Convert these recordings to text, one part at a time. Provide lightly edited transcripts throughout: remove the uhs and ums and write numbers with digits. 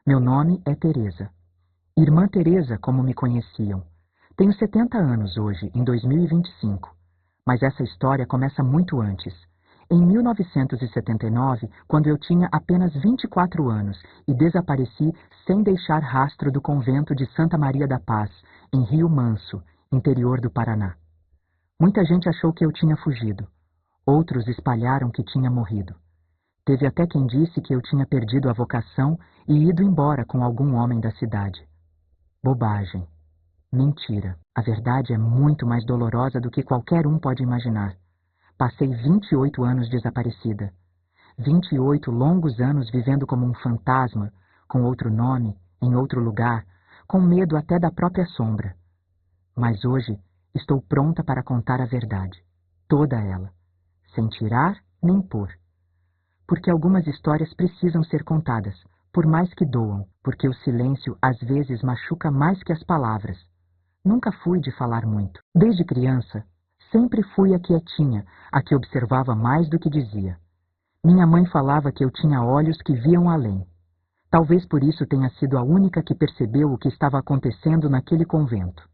Meu nome é Teresa. Irmã Teresa, como me conheciam. Tenho 70 anos hoje, em 2025. Mas essa história começa muito antes. Em 1979, quando eu tinha apenas 24 anos e desapareci sem deixar rastro do convento de Santa Maria da Paz, em Rio Manso, interior do Paraná. Muita gente achou que eu tinha fugido. Outros espalharam que tinha morrido. Teve até quem disse que eu tinha perdido a vocação e ido embora com algum homem da cidade. Bobagem. Mentira. A verdade é muito mais dolorosa do que qualquer um pode imaginar. Passei 28 anos desaparecida. 28 longos anos vivendo como um fantasma, com outro nome, em outro lugar, com medo até da própria sombra. Mas hoje estou pronta para contar a verdade. Toda ela. Sem tirar nem pôr. Porque algumas histórias precisam ser contadas, por mais que doam, porque o silêncio às vezes machuca mais que as palavras. Nunca fui de falar muito. Desde criança, sempre fui a quietinha, a que observava mais do que dizia. Minha mãe falava que eu tinha olhos que viam além. Talvez por isso tenha sido a única que percebeu o que estava acontecendo naquele convento.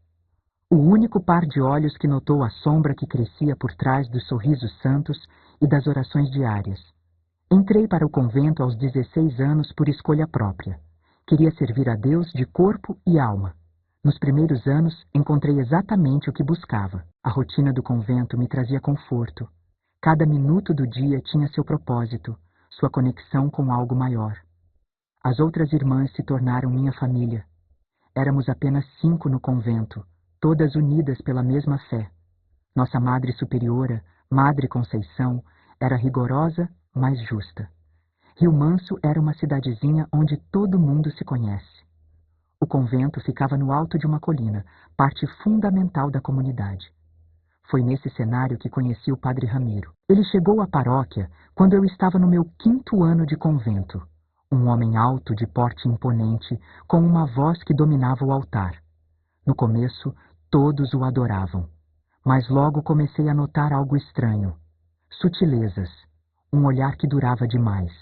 O único par de olhos que notou a sombra que crescia por trás dos sorrisos santos e das orações diárias. Entrei para o convento aos 16 anos por escolha própria. Queria servir a Deus de corpo e alma. Nos primeiros anos, encontrei exatamente o que buscava. A rotina do convento me trazia conforto. Cada minuto do dia tinha seu propósito, sua conexão com algo maior. As outras irmãs se tornaram minha família. Éramos apenas 5 no convento, todas unidas pela mesma fé. Nossa Madre Superiora, Madre Conceição, era rigorosa, mas justa. Rio Manso era uma cidadezinha onde todo mundo se conhece. O convento ficava no alto de uma colina, parte fundamental da comunidade. Foi nesse cenário que conheci o Padre Ramiro. Ele chegou à paróquia quando eu estava no meu 5º ano de convento. Um homem alto, de porte imponente, com uma voz que dominava o altar. No começo, todos o adoravam. Mas logo comecei a notar algo estranho. Sutilezas. Um olhar que durava demais.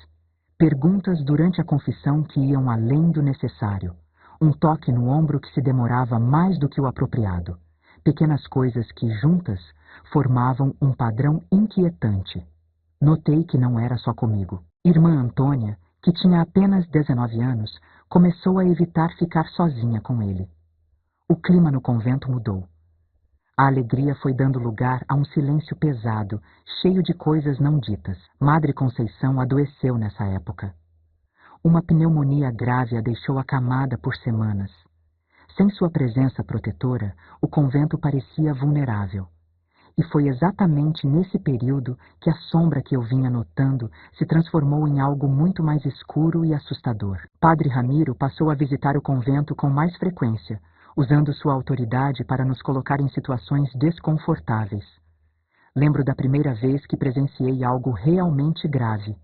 Perguntas durante a confissão que iam além do necessário. Um toque no ombro que se demorava mais do que o apropriado. Pequenas coisas que, juntas, formavam um padrão inquietante. Notei que não era só comigo. Irmã Antônia, que tinha apenas 19 anos, começou a evitar ficar sozinha com ele. O clima no convento mudou. A alegria foi dando lugar a um silêncio pesado, cheio de coisas não ditas. Madre Conceição adoeceu nessa época. Uma pneumonia grave a deixou acamada por semanas. Sem sua presença protetora, o convento parecia vulnerável. E foi exatamente nesse período que a sombra que eu vinha notando se transformou em algo muito mais escuro e assustador. Padre Ramiro passou a visitar o convento com mais frequência, usando sua autoridade para nos colocar em situações desconfortáveis. Lembro da primeira vez que presenciei algo realmente grave.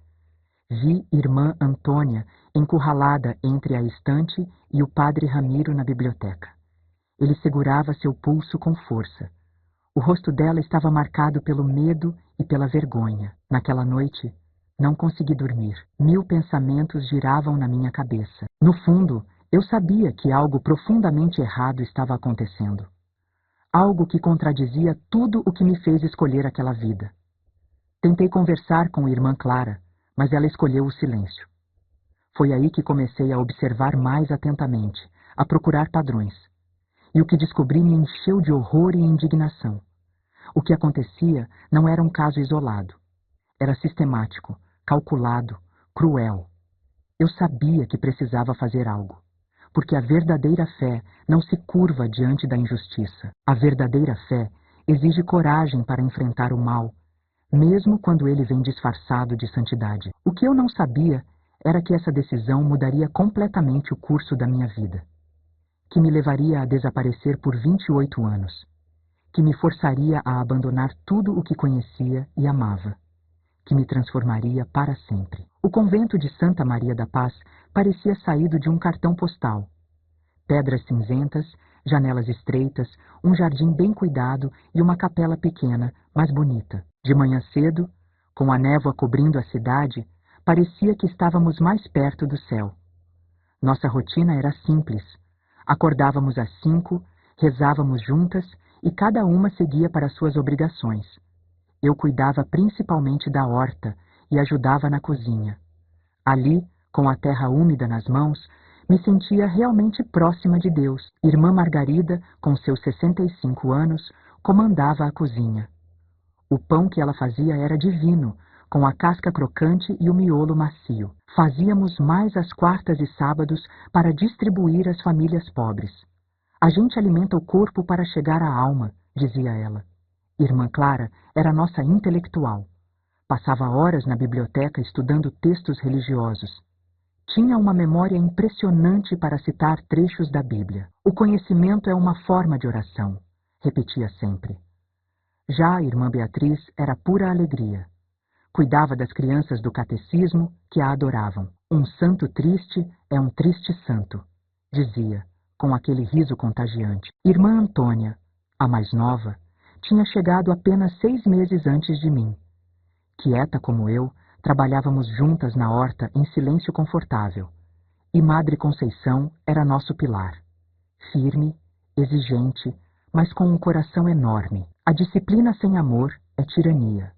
Vi irmã Antônia encurralada entre a estante e o Padre Ramiro na biblioteca. Ele segurava seu pulso com força. O rosto dela estava marcado pelo medo e pela vergonha. Naquela noite, não consegui dormir. 1000 pensamentos giravam na minha cabeça. No fundo, eu sabia que algo profundamente errado estava acontecendo. Algo que contradizia tudo o que me fez escolher aquela vida. Tentei conversar com a irmã Clara, mas ela escolheu o silêncio. Foi aí que comecei a observar mais atentamente, a procurar padrões. E o que descobri me encheu de horror e indignação. O que acontecia não era um caso isolado. Era sistemático, calculado, cruel. Eu sabia que precisava fazer algo. Porque a verdadeira fé não se curva diante da injustiça. A verdadeira fé exige coragem para enfrentar o mal, mesmo quando ele vem disfarçado de santidade. O que eu não sabia era que essa decisão mudaria completamente o curso da minha vida, que me levaria a desaparecer por 28 anos, que me forçaria a abandonar tudo o que conhecia e amava, que me transformaria para sempre. O convento de Santa Maria da Paz parecia saído de um cartão postal. Pedras cinzentas, janelas estreitas, um jardim bem cuidado e uma capela pequena, mas bonita. De manhã cedo, com a névoa cobrindo a cidade, parecia que estávamos mais perto do céu. Nossa rotina era simples. Acordávamos às 5, rezávamos juntas e cada uma seguia para suas obrigações. Eu cuidava principalmente da horta e ajudava na cozinha. Ali, com a terra úmida nas mãos, me sentia realmente próxima de Deus. Irmã Margarida, com seus 65 anos, comandava a cozinha. O pão que ela fazia era divino, com a casca crocante e o miolo macio. Fazíamos mais às quartas e sábados para distribuir às famílias pobres. A gente alimenta o corpo para chegar à alma, dizia ela. Irmã Clara era nossa intelectual. Passava horas na biblioteca estudando textos religiosos. Tinha uma memória impressionante para citar trechos da Bíblia. O conhecimento é uma forma de oração, repetia sempre. Já a irmã Beatriz era pura alegria. Cuidava das crianças do catecismo que a adoravam. Um santo triste é um triste santo, dizia, com aquele riso contagiante. Irmã Antônia, a mais nova, tinha chegado apenas 6 meses antes de mim. Quieta como eu, trabalhávamos juntas na horta em silêncio confortável. E Madre Conceição era nosso pilar. Firme, exigente, mas com um coração enorme. A disciplina sem amor é tirania.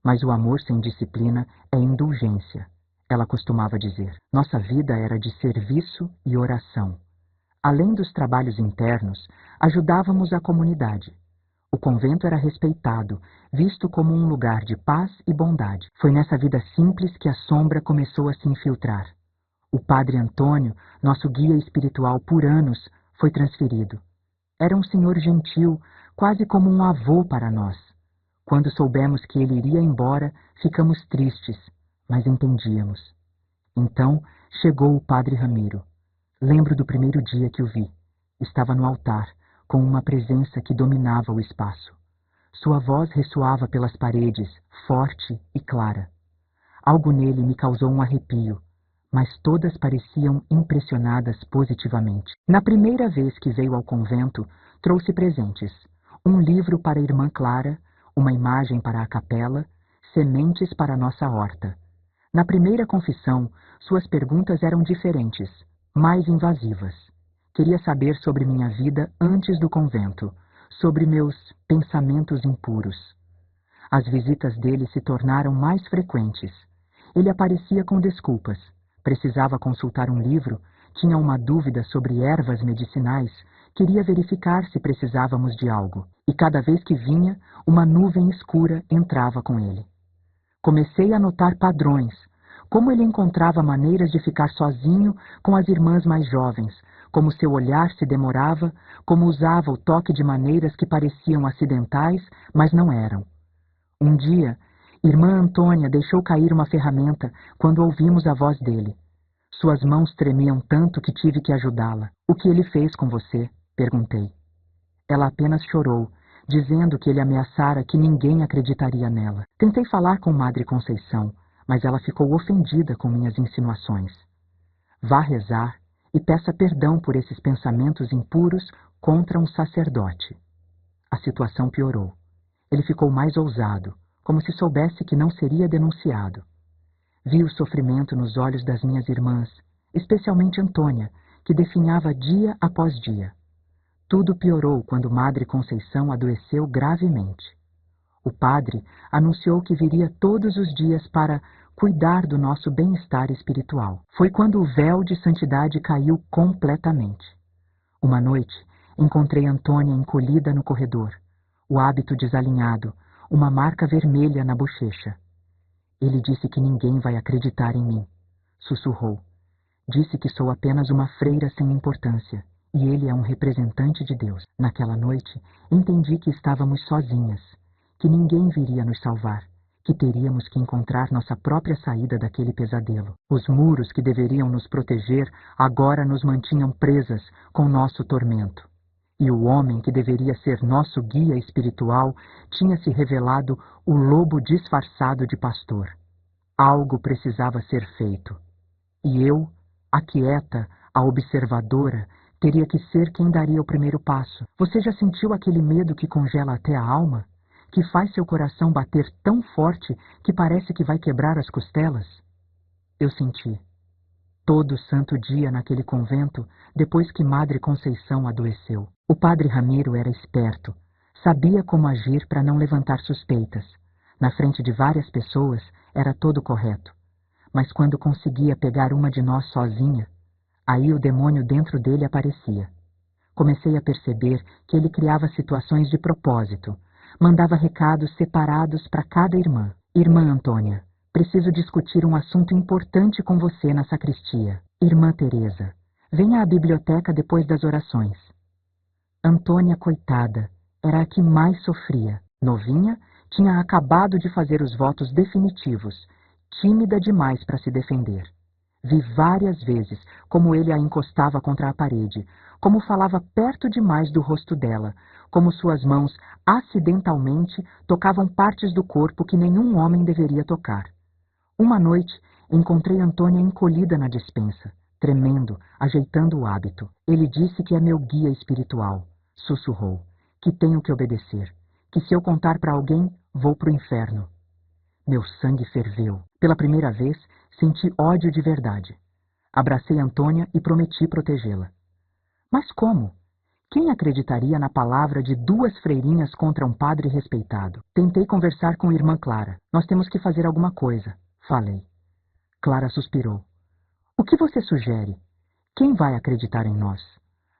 Mas o amor sem disciplina é indulgência, ela costumava dizer. Nossa vida era de serviço e oração. Além dos trabalhos internos, ajudávamos a comunidade. O convento era respeitado, visto como um lugar de paz e bondade. Foi nessa vida simples que a sombra começou a se infiltrar. O padre Antônio, nosso guia espiritual por anos, foi transferido. Era um senhor gentil, quase como um avô para nós. Quando soubemos que ele iria embora, ficamos tristes, mas entendíamos. Então chegou o padre Ramiro. Lembro do primeiro dia que o vi. Estava no altar, com uma presença que dominava o espaço. Sua voz ressoava pelas paredes, forte e clara. Algo nele me causou um arrepio, mas todas pareciam impressionadas positivamente. Na primeira vez que veio ao convento, trouxe presentes. Um livro para a irmã Clara, uma imagem para a capela, sementes para a nossa horta. Na primeira confissão, suas perguntas eram diferentes, mais invasivas. Queria saber sobre minha vida antes do convento, sobre meus pensamentos impuros. As visitas dele se tornaram mais frequentes. Ele aparecia com desculpas. Precisava consultar um livro, tinha uma dúvida sobre ervas medicinais, queria verificar se precisávamos de algo. E cada vez que vinha, uma nuvem escura entrava com ele. Comecei a notar padrões, como ele encontrava maneiras de ficar sozinho com as irmãs mais jovens, como seu olhar se demorava, como usava o toque de maneiras que pareciam acidentais, mas não eram. Um dia, irmã Antônia deixou cair uma ferramenta quando ouvimos a voz dele. Suas mãos tremiam tanto que tive que ajudá-la. O que ele fez com você? Perguntei. Ela apenas chorou, dizendo que ele ameaçara que ninguém acreditaria nela. Tentei falar com Madre Conceição, mas ela ficou ofendida com minhas insinuações. Vá rezar e peça perdão por esses pensamentos impuros contra um sacerdote. A situação piorou. Ele ficou mais ousado, como se soubesse que não seria denunciado. Vi o sofrimento nos olhos das minhas irmãs, especialmente Antônia, que definhava dia após dia. Tudo piorou quando Madre Conceição adoeceu gravemente. O padre anunciou que viria todos os dias para cuidar do nosso bem-estar espiritual. Foi quando o véu de santidade caiu completamente. Uma noite, encontrei Antônia encolhida no corredor, o hábito desalinhado, uma marca vermelha na bochecha. Ele disse que ninguém vai acreditar em mim. Sussurrou. Disse que sou apenas uma freira sem importância, e ele é um representante de Deus. Naquela noite, entendi que estávamos sozinhas, que ninguém viria nos salvar, que teríamos que encontrar nossa própria saída daquele pesadelo. Os muros que deveriam nos proteger agora nos mantinham presas com nosso tormento. E o homem que deveria ser nosso guia espiritual tinha se revelado o lobo disfarçado de pastor. Algo precisava ser feito. E eu, a quieta, a observadora, teria que ser quem daria o primeiro passo. Você já sentiu aquele medo que congela até a alma? Que faz seu coração bater tão forte que parece que vai quebrar as costelas? Eu senti. todo santo dia naquele convento depois que Madre Conceição adoeceu. O padre Ramiro era esperto, sabia como agir para não levantar suspeitas. Na frente de várias pessoas era todo correto, mas quando conseguia pegar uma de nós sozinha, aí o demônio dentro dele aparecia. Comecei a perceber que ele criava situações de propósito, mandava recados separados para cada irmã. Irmã Antônia, preciso discutir um assunto importante com você na sacristia. Irmã Teresa, venha à biblioteca depois das orações. Antônia, coitada, era a que mais sofria. Novinha, tinha acabado de fazer os votos definitivos, tímida demais para se defender. Vi várias vezes como ele a encostava contra a parede, como falava perto demais do rosto dela, como suas mãos acidentalmente tocavam partes do corpo que nenhum homem deveria tocar. Uma noite, encontrei Antônia encolhida na despensa, tremendo, ajeitando o hábito. Ele disse que é meu guia espiritual. Sussurrou, que tenho que obedecer, que se eu contar para alguém, vou pro inferno. Meu sangue ferveu. Pela primeira vez, senti ódio de verdade. Abracei Antônia e prometi protegê-la. Mas como? Quem acreditaria na palavra de duas freirinhas contra um padre respeitado? Tentei conversar com a irmã Clara. Nós temos que fazer alguma coisa, falei. Clara suspirou. O que você sugere? Quem vai acreditar em nós?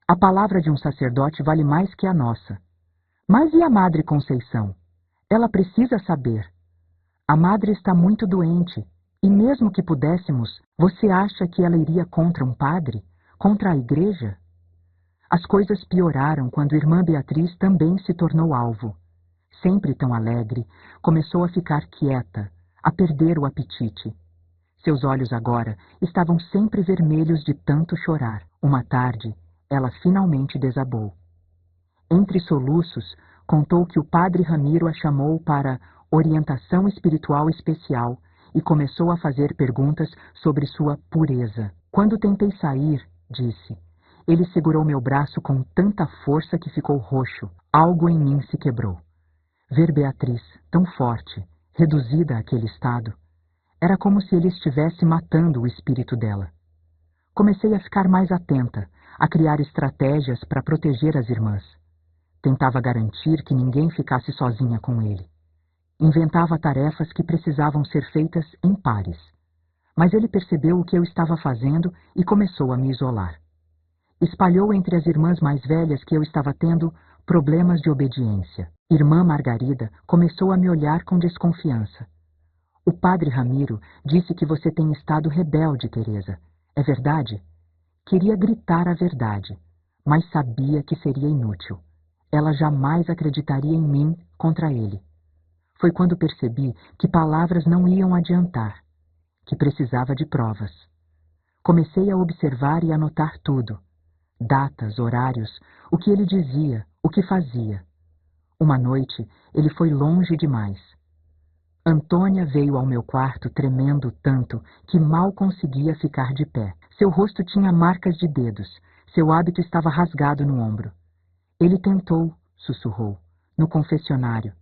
A palavra de um sacerdote vale mais que a nossa. Mas e a Madre Conceição? Ela precisa saber. A madre está muito doente, e mesmo que pudéssemos, você acha que ela iria contra um padre? Contra a igreja? As coisas pioraram quando irmã Beatriz também se tornou alvo. Sempre tão alegre, começou a ficar quieta, a perder o apetite. Seus olhos agora estavam sempre vermelhos de tanto chorar. Uma tarde, ela finalmente desabou. Entre soluços, contou que o padre Ramiro a chamou para orientação espiritual especial e começou a fazer perguntas sobre sua pureza. Quando tentei sair, disse, ele segurou meu braço com tanta força que ficou roxo. Algo em mim se quebrou. Ver Beatriz, tão forte, reduzida àquele estado, era como se ele estivesse matando o espírito dela. Comecei a ficar mais atenta, a criar estratégias para proteger as irmãs. Tentava garantir que ninguém ficasse sozinha com ele. Inventava tarefas que precisavam ser feitas em pares. Mas ele percebeu o que eu estava fazendo e começou a me isolar. Espalhou entre as irmãs mais velhas que eu estava tendo problemas de obediência. Irmã Margarida começou a me olhar com desconfiança. O padre Ramiro disse que você tem estado rebelde, Teresa. É verdade? Queria gritar a verdade, mas sabia que seria inútil. Ela jamais acreditaria em mim contra ele. Foi quando percebi que palavras não iam adiantar, que precisava de provas. Comecei a observar e anotar tudo. Datas, horários, o que ele dizia, o que fazia. Uma noite, ele foi longe demais. Antônia veio ao meu quarto tremendo tanto que mal conseguia ficar de pé. Seu rosto tinha marcas de dedos, seu hábito estava rasgado no ombro. Ele tentou, sussurrou, no confessionário.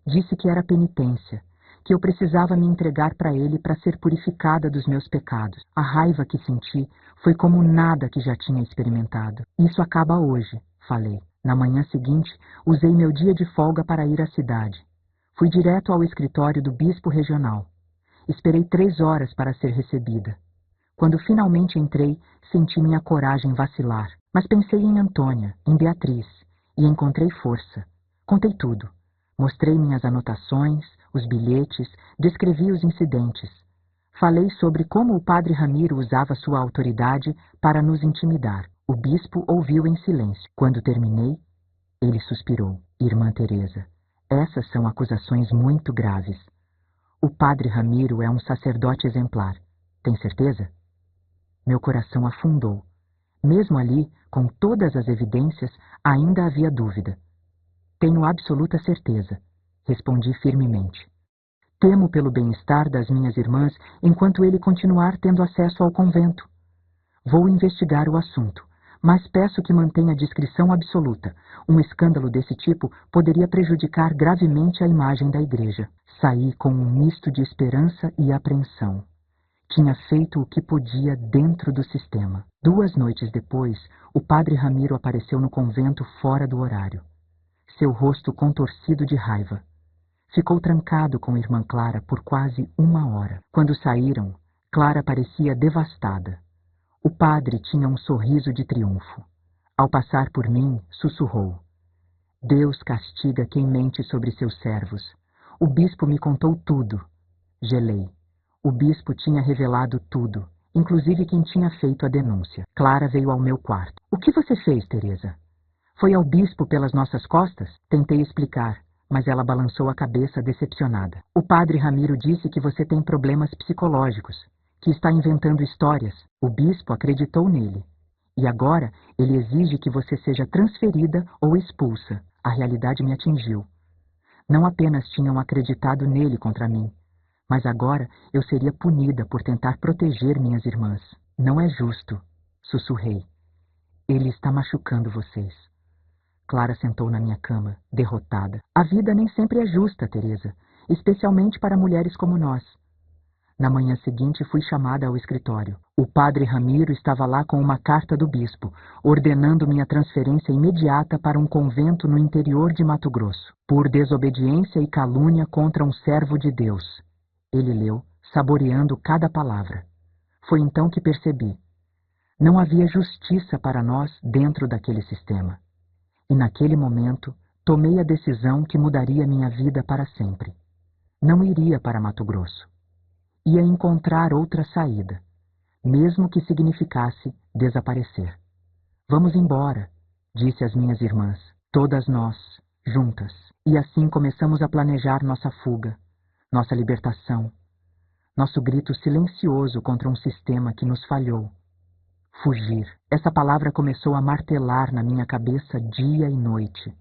Disse que era penitência, que eu precisava me entregar para ele para ser purificada dos meus pecados. A raiva que senti foi como nada que já tinha experimentado. Isso acaba hoje, falei. Na manhã seguinte, usei meu dia de folga para ir à cidade. Fui direto ao escritório do bispo regional. Esperei 3 horas para ser recebida. Quando finalmente entrei, senti minha coragem vacilar. Mas pensei em Antônia, em Beatriz, e encontrei força. Contei tudo. Mostrei minhas anotações, os bilhetes, descrevi os incidentes. Falei sobre como o padre Ramiro usava sua autoridade para nos intimidar. O bispo ouviu em silêncio. Quando terminei, ele suspirou. Irmã Teresa, essas são acusações muito graves. O padre Ramiro é um sacerdote exemplar. Tem certeza? Meu coração afundou. Mesmo ali, com todas as evidências, ainda havia dúvida. Tenho absoluta certeza, respondi firmemente. Temo pelo bem-estar das minhas irmãs enquanto ele continuar tendo acesso ao convento. Vou investigar o assunto, mas peço que mantenha discrição absoluta. Um escândalo desse tipo poderia prejudicar gravemente a imagem da igreja. Saí com um misto de esperança e apreensão. Tinha feito o que podia dentro do sistema. 2 noites depois, o padre Ramiro apareceu no convento fora do horário. Seu rosto contorcido de raiva. Ficou trancado com irmã Clara por quase 1 hora. Quando saíram, Clara parecia devastada. O padre tinha um sorriso de triunfo. Ao passar por mim, sussurrou: Deus castiga quem mente sobre seus servos. O bispo me contou tudo. Gelei. O bispo tinha revelado tudo, inclusive quem tinha feito a denúncia. Clara veio ao meu quarto. O que você fez, Teresa? Foi ao bispo pelas nossas costas? Tentei explicar, mas ela balançou a cabeça decepcionada. O padre Ramiro disse que você tem problemas psicológicos, que está inventando histórias. O bispo acreditou nele. E agora ele exige que você seja transferida ou expulsa. A realidade me atingiu. Não apenas tinham acreditado nele contra mim, mas agora eu seria punida por tentar proteger minhas irmãs. Não é justo, sussurrei. Ele está machucando vocês. Clara sentou na minha cama, derrotada. A vida nem sempre é justa, Teresa, especialmente para mulheres como nós. Na manhã seguinte fui chamada ao escritório. O padre Ramiro estava lá com uma carta do bispo, ordenando minha transferência imediata para um convento no interior de Mato Grosso, por desobediência e calúnia contra um servo de Deus. Ele leu, saboreando cada palavra. Foi então que percebi. Não havia justiça para nós dentro daquele sistema. E naquele momento, tomei a decisão que mudaria minha vida para sempre. Não iria para Mato Grosso. Ia encontrar outra saída, mesmo que significasse desaparecer. Vamos embora, disse às minhas irmãs, todas nós, juntas. E assim começamos a planejar nossa fuga, nossa libertação, nosso grito silencioso contra um sistema que nos falhou. Fugir. Essa palavra começou a martelar na minha cabeça dia e noite.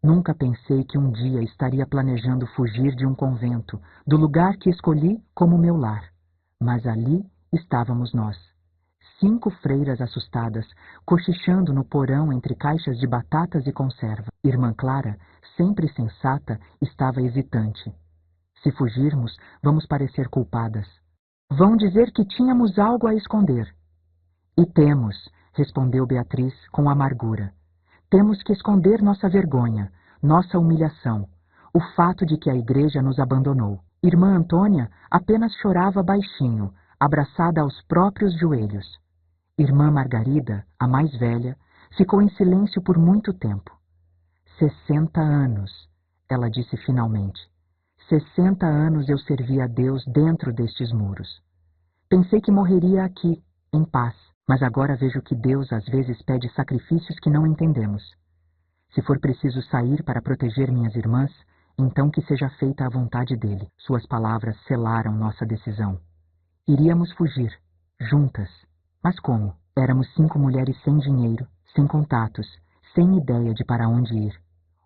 Nunca pensei que um dia estaria planejando fugir de um convento, do lugar que escolhi como meu lar. Mas ali estávamos nós. 5 freiras assustadas, cochichando no porão entre caixas de batatas e conserva. Irmã Clara, sempre sensata, estava hesitante. Se fugirmos, vamos parecer culpadas. Vão dizer que tínhamos algo a esconder. E temos, respondeu Beatriz com amargura. Temos que esconder nossa vergonha, nossa humilhação, o fato de que a igreja nos abandonou. Irmã Antônia apenas chorava baixinho, abraçada aos próprios joelhos. Irmã Margarida, a mais velha, ficou em silêncio por muito tempo. 60 anos, ela disse finalmente. 60 anos eu servi a Deus dentro destes muros. Pensei que morreria aqui, em paz, mas agora vejo que Deus às vezes pede sacrifícios que não entendemos. Se for preciso sair para proteger minhas irmãs, então que seja feita a vontade dele. Suas palavras selaram nossa decisão. Iríamos fugir, juntas. Mas como? Éramos 5 mulheres sem dinheiro, sem contatos, sem ideia de para onde ir.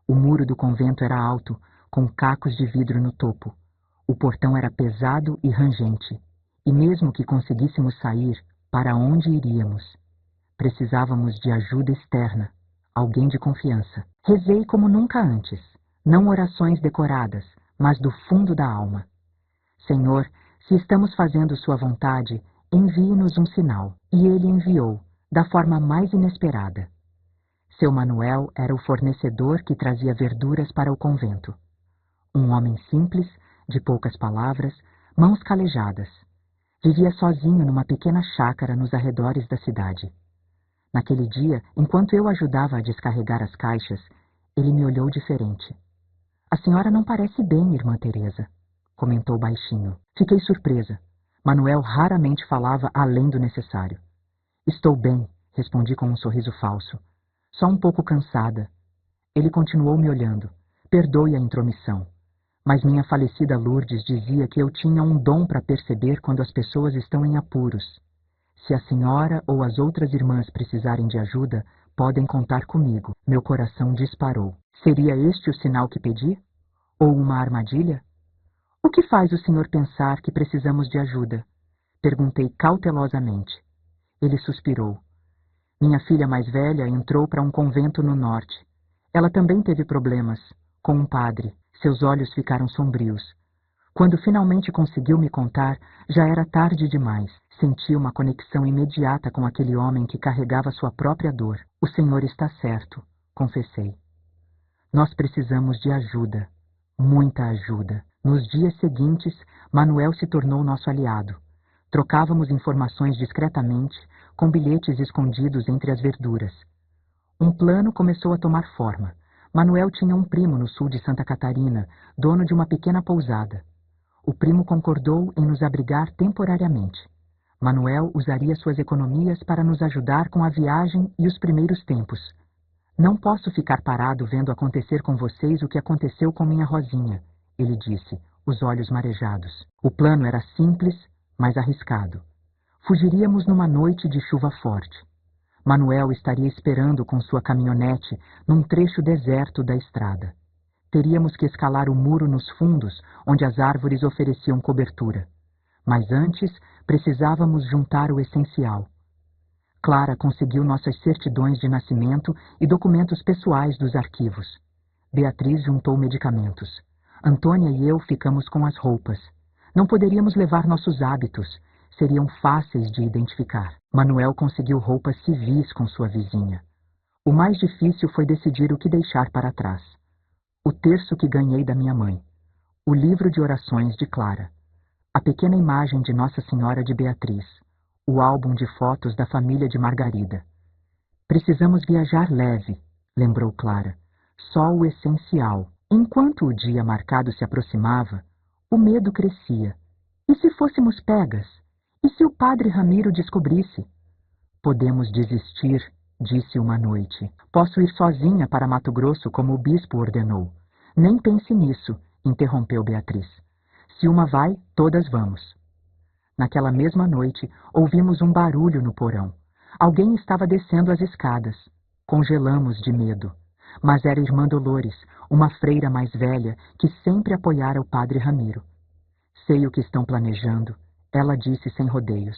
O muro do convento era alto, com cacos de vidro no topo. O portão era pesado e rangente. E mesmo que conseguíssemos sair, para onde iríamos? Precisávamos de ajuda externa, alguém de confiança. Rezei como nunca antes, não orações decoradas, mas do fundo da alma. Senhor, se estamos fazendo sua vontade, envie-nos um sinal. E ele enviou, da forma mais inesperada. Seu Manuel era o fornecedor que trazia verduras para o convento. Um homem simples, de poucas palavras, mãos calejadas. Vivia sozinho numa pequena chácara nos arredores da cidade. Naquele dia, enquanto eu ajudava a descarregar as caixas, ele me olhou diferente. A senhora não parece bem, irmã Teresa, comentou baixinho. Fiquei surpresa. Manuel raramente falava além do necessário. Estou bem, respondi com um sorriso falso. Só um pouco cansada. Ele continuou me olhando. Perdoe a intromissão. Mas minha falecida Lourdes dizia que eu tinha um dom para perceber quando as pessoas estão em apuros. Se a senhora ou as outras irmãs precisarem de ajuda, podem contar comigo. Meu coração disparou. Seria este o sinal que pedi? Ou uma armadilha? O que faz o senhor pensar que precisamos de ajuda? Perguntei cautelosamente. Ele suspirou. Minha filha mais velha entrou para um convento no norte. Ela também teve problemas, com um padre. Seus olhos ficaram sombrios. Quando finalmente conseguiu me contar, já era tarde demais. Senti uma conexão imediata com aquele homem que carregava sua própria dor. O senhor está certo, confessei. Nós precisamos de ajuda, muita ajuda. Nos dias seguintes, Manuel se tornou nosso aliado. Trocávamos informações discretamente, com bilhetes escondidos entre as verduras. Um plano começou a tomar forma. Manuel tinha um primo no sul de Santa Catarina, dono de uma pequena pousada. O primo concordou em nos abrigar temporariamente. Manuel usaria suas economias para nos ajudar com a viagem e os primeiros tempos. Não posso ficar parado vendo acontecer com vocês o que aconteceu com minha Rosinha, ele disse, os olhos marejados. O plano era simples, mas arriscado. Fugiríamos numa noite de chuva forte. Manuel estaria esperando com sua caminhonete num trecho deserto da estrada. Teríamos que escalar o muro nos fundos, onde as árvores ofereciam cobertura. Mas antes, precisávamos juntar o essencial. Clara conseguiu nossas certidões de nascimento e documentos pessoais dos arquivos. Beatriz juntou medicamentos. Antônia e eu ficamos com as roupas. Não poderíamos levar nossos hábitos. Seriam fáceis de identificar. Manuel conseguiu roupas civis com sua vizinha. O mais difícil foi decidir o que deixar para trás. O terço que ganhei da minha mãe. O livro de orações de Clara. A pequena imagem de Nossa Senhora de Beatriz. O álbum de fotos da família de Margarida. Precisamos viajar leve, lembrou Clara. Só o essencial. Enquanto o dia marcado se aproximava, o medo crescia. E se fôssemos pegas? E se o padre Ramiro descobrisse? Podemos desistir, disse uma noite. Posso ir sozinha para Mato Grosso como o bispo ordenou. Nem pense nisso, interrompeu Beatriz. Se uma vai, todas vamos. Naquela mesma noite, ouvimos um barulho no porão. Alguém estava descendo as escadas. Congelamos de medo. Mas era Irmã Dolores, uma freira mais velha que sempre apoiara o padre Ramiro. Sei o que estão planejando, ela disse sem rodeios.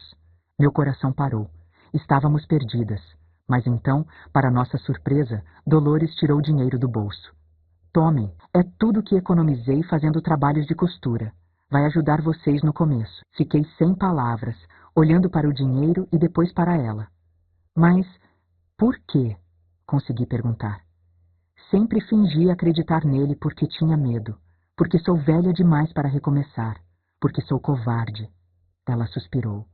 Meu coração parou. Estávamos perdidas. Mas então, para nossa surpresa, Dolores tirou dinheiro do bolso. Tomem, é tudo que economizei fazendo trabalhos de costura. Vai ajudar vocês no começo. Fiquei sem palavras, olhando para o dinheiro e depois para ela. Mas, por quê? Consegui perguntar. Sempre fingi acreditar nele porque tinha medo, porque sou velha demais para recomeçar, porque sou covarde. Ela suspirou.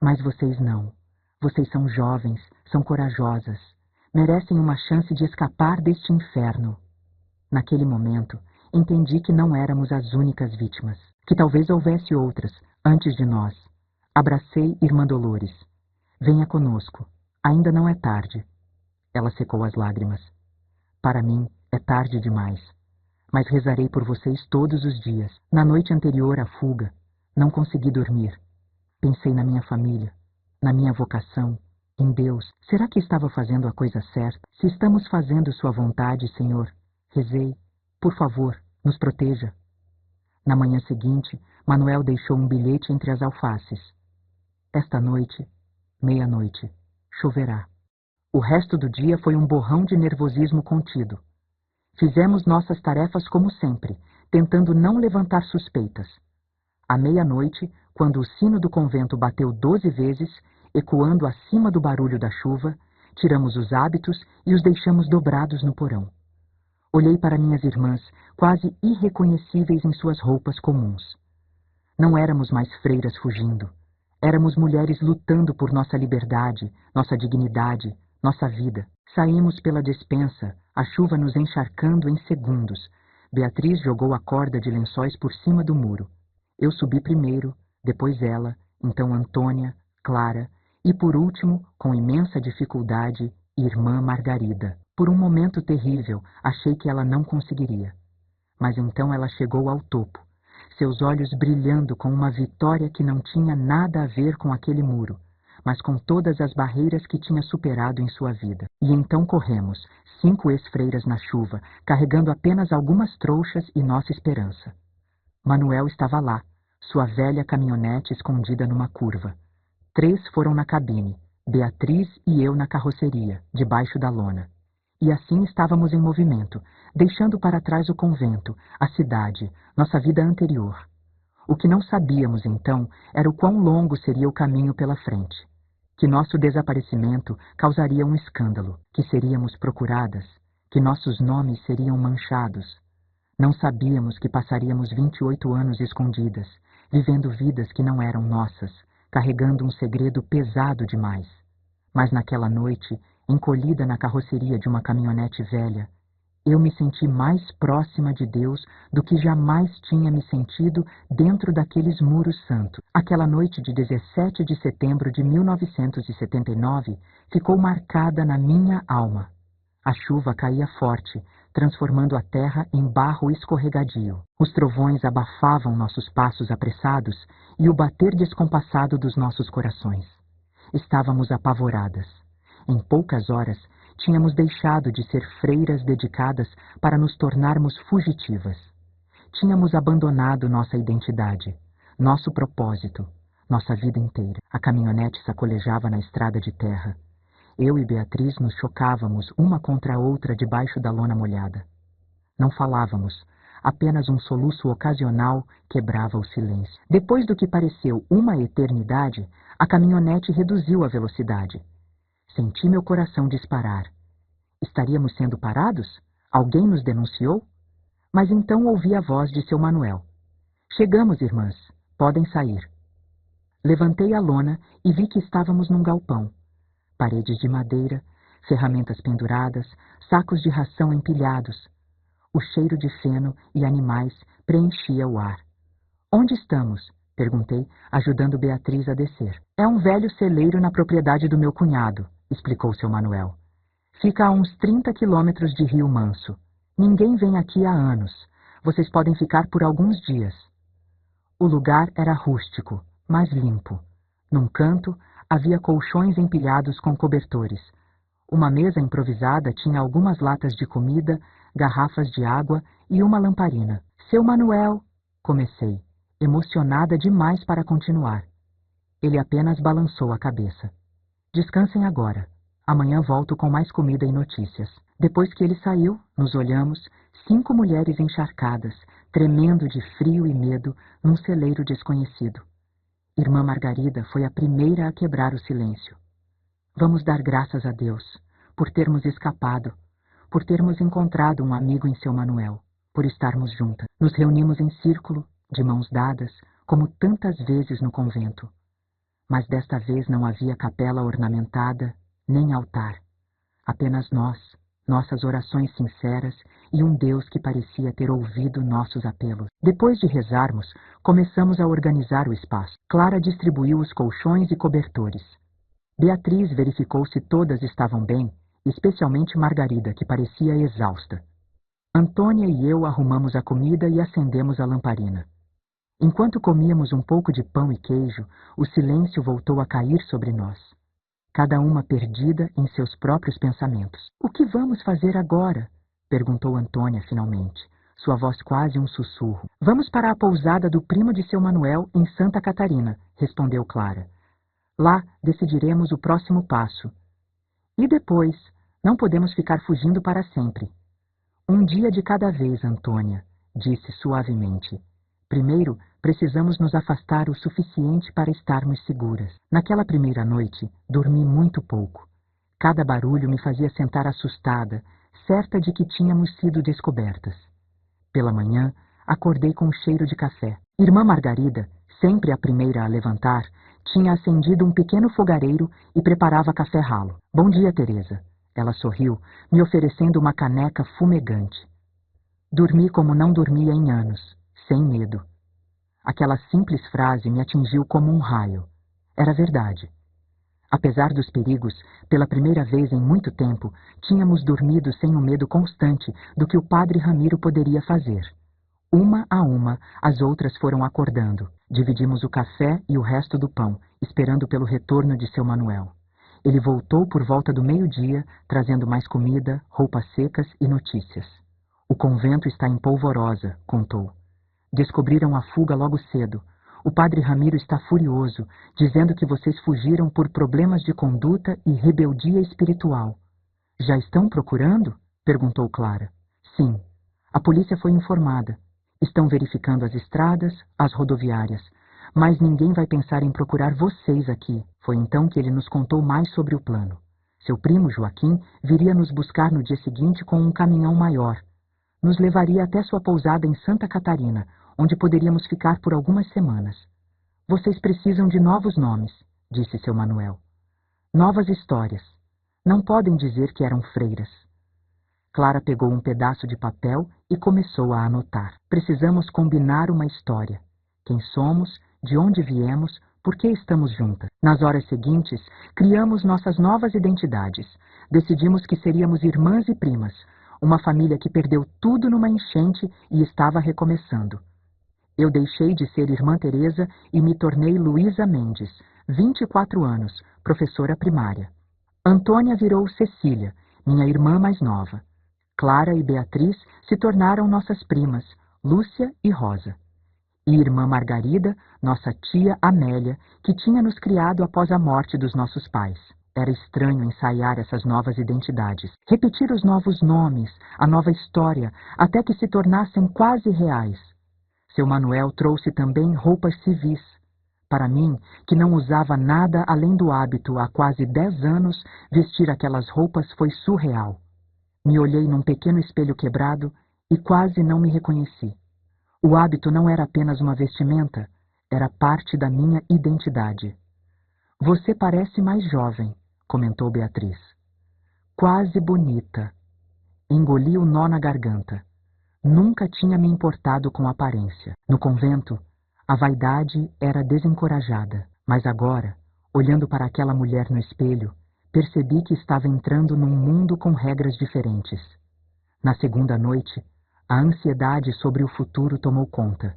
Mas vocês não. Vocês são jovens, são corajosas. Merecem uma chance de escapar deste inferno. Naquele momento, entendi que não éramos as únicas vítimas, que talvez houvesse outras, antes de nós. Abracei Irmã Dolores. Venha conosco. Ainda não é tarde. Ela secou as lágrimas. Para mim, é tarde demais. Mas rezarei por vocês todos os dias. Na noite anterior à fuga, não consegui dormir. Pensei na minha família, na minha vocação, em Deus. Será que estava fazendo a coisa certa? Se estamos fazendo sua vontade, Senhor, rezei. Por favor, nos proteja. Na manhã seguinte, Manuel deixou um bilhete entre as alfaces. Esta noite, meia-noite, choverá. O resto do dia foi um borrão de nervosismo contido. Fizemos nossas tarefas como sempre, tentando não levantar suspeitas. À meia-noite, quando o sino do convento bateu 12 vezes, ecoando acima do barulho da chuva, tiramos os hábitos e os deixamos dobrados no porão. Olhei para minhas irmãs, quase irreconhecíveis em suas roupas comuns. Não éramos mais freiras fugindo. Éramos mulheres lutando por nossa liberdade, nossa dignidade, nossa vida. Saímos pela despensa, a chuva nos encharcando em segundos. Beatriz jogou a corda de lençóis por cima do muro. Eu subi primeiro, depois ela, então Antônia, Clara e, por último, com imensa dificuldade, Irmã Margarida. Por um momento terrível, achei que ela não conseguiria. Mas então ela chegou ao topo, seus olhos brilhando com uma vitória que não tinha nada a ver com aquele muro, mas com todas as barreiras que tinha superado em sua vida. E então corremos, 5 ex-freiras na chuva, carregando apenas algumas trouxas e nossa esperança. Manuel estava lá, sua velha caminhonete escondida numa curva. 3 foram na cabine, Beatriz e eu na carroceria, debaixo da lona. E assim estávamos em movimento, deixando para trás o convento, a cidade, nossa vida anterior. O que não sabíamos, então, era o quão longo seria o caminho pela frente. Que nosso desaparecimento causaria um escândalo, que seríamos procuradas, que nossos nomes seriam manchados. Não sabíamos que passaríamos 28 anos escondidas, vivendo vidas que não eram nossas, carregando um segredo pesado demais. Mas naquela noite, encolhida na carroceria de uma caminhonete velha, eu me senti mais próxima de Deus do que jamais tinha me sentido dentro daqueles muros santos. Aquela noite de 17 de setembro de 1979 ficou marcada na minha alma. A chuva caía forte, transformando a terra em barro escorregadio. Os trovões abafavam nossos passos apressados e o bater descompassado dos nossos corações. Estávamos apavoradas. Em poucas horas, tínhamos deixado de ser freiras dedicadas para nos tornarmos fugitivas. Tínhamos abandonado nossa identidade, nosso propósito, nossa vida inteira. A caminhonete sacolejava na estrada de terra. Eu e Beatriz nos chocávamos uma contra a outra debaixo da lona molhada. Não falávamos, apenas um soluço ocasional quebrava o silêncio. Depois do que pareceu uma eternidade, a caminhonete reduziu a velocidade. Senti meu coração disparar. Estaríamos sendo parados? Alguém nos denunciou? Mas então ouvi a voz de seu Manuel. Chegamos, irmãs. Podem sair. Levantei a lona e vi que estávamos num galpão. Paredes de madeira, ferramentas penduradas, sacos de ração empilhados. O cheiro de feno e animais preenchia o ar. Onde estamos? Perguntei, ajudando Beatriz a descer. É um velho celeiro na propriedade do meu cunhado, explicou seu Manuel. Fica a uns 30 quilômetros de Rio Manso. Ninguém vem aqui há anos. Vocês podem ficar por alguns dias. O lugar era rústico, mas limpo. Num canto, havia colchões empilhados com cobertores. Uma mesa improvisada tinha algumas latas de comida, garrafas de água e uma lamparina. Seu Manuel, comecei, emocionada demais para continuar. Ele apenas balançou a cabeça. Descansem agora. Amanhã volto com mais comida e notícias. Depois que ele saiu, nos olhamos, 5 mulheres encharcadas, tremendo de frio e medo, num celeiro desconhecido. Irmã Margarida foi a primeira a quebrar o silêncio. Vamos dar graças a Deus, por termos escapado, por termos encontrado um amigo em seu Manuel, por estarmos juntas. Nos reunimos em círculo, de mãos dadas, como tantas vezes no convento. Mas desta vez não havia capela ornamentada, nem altar. Apenas nós, nossas orações sinceras e um Deus que parecia ter ouvido nossos apelos. Depois de rezarmos, começamos a organizar o espaço. Clara distribuiu os colchões e cobertores. Beatriz verificou se todas estavam bem, especialmente Margarida, que parecia exausta. Antônia e eu arrumamos a comida e acendemos a lamparina. Enquanto comíamos um pouco de pão e queijo, o silêncio voltou a cair sobre nós. Cada uma perdida em seus próprios pensamentos. O que vamos fazer agora? Perguntou Antônia finalmente, sua voz quase um sussurro. Vamos para a pousada do primo de seu Manuel, em Santa Catarina, respondeu Clara. Lá decidiremos o próximo passo. E depois? Não podemos ficar fugindo para sempre. Um dia de cada vez, Antônia, disse suavemente. Primeiro, precisamos nos afastar o suficiente para estarmos seguras. Naquela primeira noite, dormi muito pouco. Cada barulho me fazia sentar assustada, certa de que tínhamos sido descobertas. Pela manhã, acordei com um cheiro de café. Irmã Margarida, sempre a primeira a levantar, tinha acendido um pequeno fogareiro e preparava café ralo. Bom dia, Teresa. Ela sorriu, me oferecendo uma caneca fumegante. Dormi como não dormia em anos, sem medo. Aquela simples frase me atingiu como um raio. Era verdade. Apesar dos perigos, pela primeira vez em muito tempo, tínhamos dormido sem o medo constante do que o padre Ramiro poderia fazer. Uma a uma, as outras foram acordando. Dividimos o café e o resto do pão, esperando pelo retorno de seu Manuel. Ele voltou por volta do meio-dia, trazendo mais comida, roupas secas e notícias. O convento está em polvorosa, contou. Descobriram a fuga logo cedo. O padre Ramiro está furioso, dizendo que vocês fugiram por problemas de conduta e rebeldia espiritual. Já estão procurando? Perguntou Clara. Sim. A polícia foi informada. Estão verificando as estradas, as rodoviárias, mas ninguém vai pensar em procurar vocês aqui. Foi então que ele nos contou mais sobre o plano. Seu primo Joaquim viria nos buscar no dia seguinte com um caminhão maior. Nos levaria até sua pousada em Santa Catarina, onde poderíamos ficar por algumas semanas. Vocês precisam de novos nomes, disse seu Manuel. Novas histórias. Não podem dizer que eram freiras. Clara pegou um pedaço de papel e começou a anotar. Precisamos combinar uma história. Quem somos, de onde viemos, por que estamos juntas. Nas horas seguintes, criamos nossas novas identidades. Decidimos que seríamos irmãs e primas, uma família que perdeu tudo numa enchente e estava recomeçando. Eu deixei de ser Irmã Teresa e me tornei Luísa Mendes, 24 anos, professora primária. Antônia virou Cecília, minha irmã mais nova. Clara e Beatriz se tornaram nossas primas, Lúcia e Rosa. E irmã Margarida, nossa tia Amélia, que tinha nos criado após a morte dos nossos pais. Era estranho ensaiar essas novas identidades, repetir os novos nomes, a nova história, até que se tornassem quase reais. Seu Manuel trouxe também roupas civis. Para mim, que não usava nada além do hábito há quase 10 anos, vestir aquelas roupas foi surreal. Me olhei num pequeno espelho quebrado e quase não me reconheci. O hábito não era apenas uma vestimenta, era parte da minha identidade. Você parece mais jovem, comentou Beatriz. Quase bonita. Engoli o nó na garganta. Nunca tinha me importado com a aparência. No convento, a vaidade era desencorajada, mas agora, olhando para aquela mulher no espelho, percebi que estava entrando num mundo com regras diferentes. Na segunda noite, a ansiedade sobre o futuro tomou conta.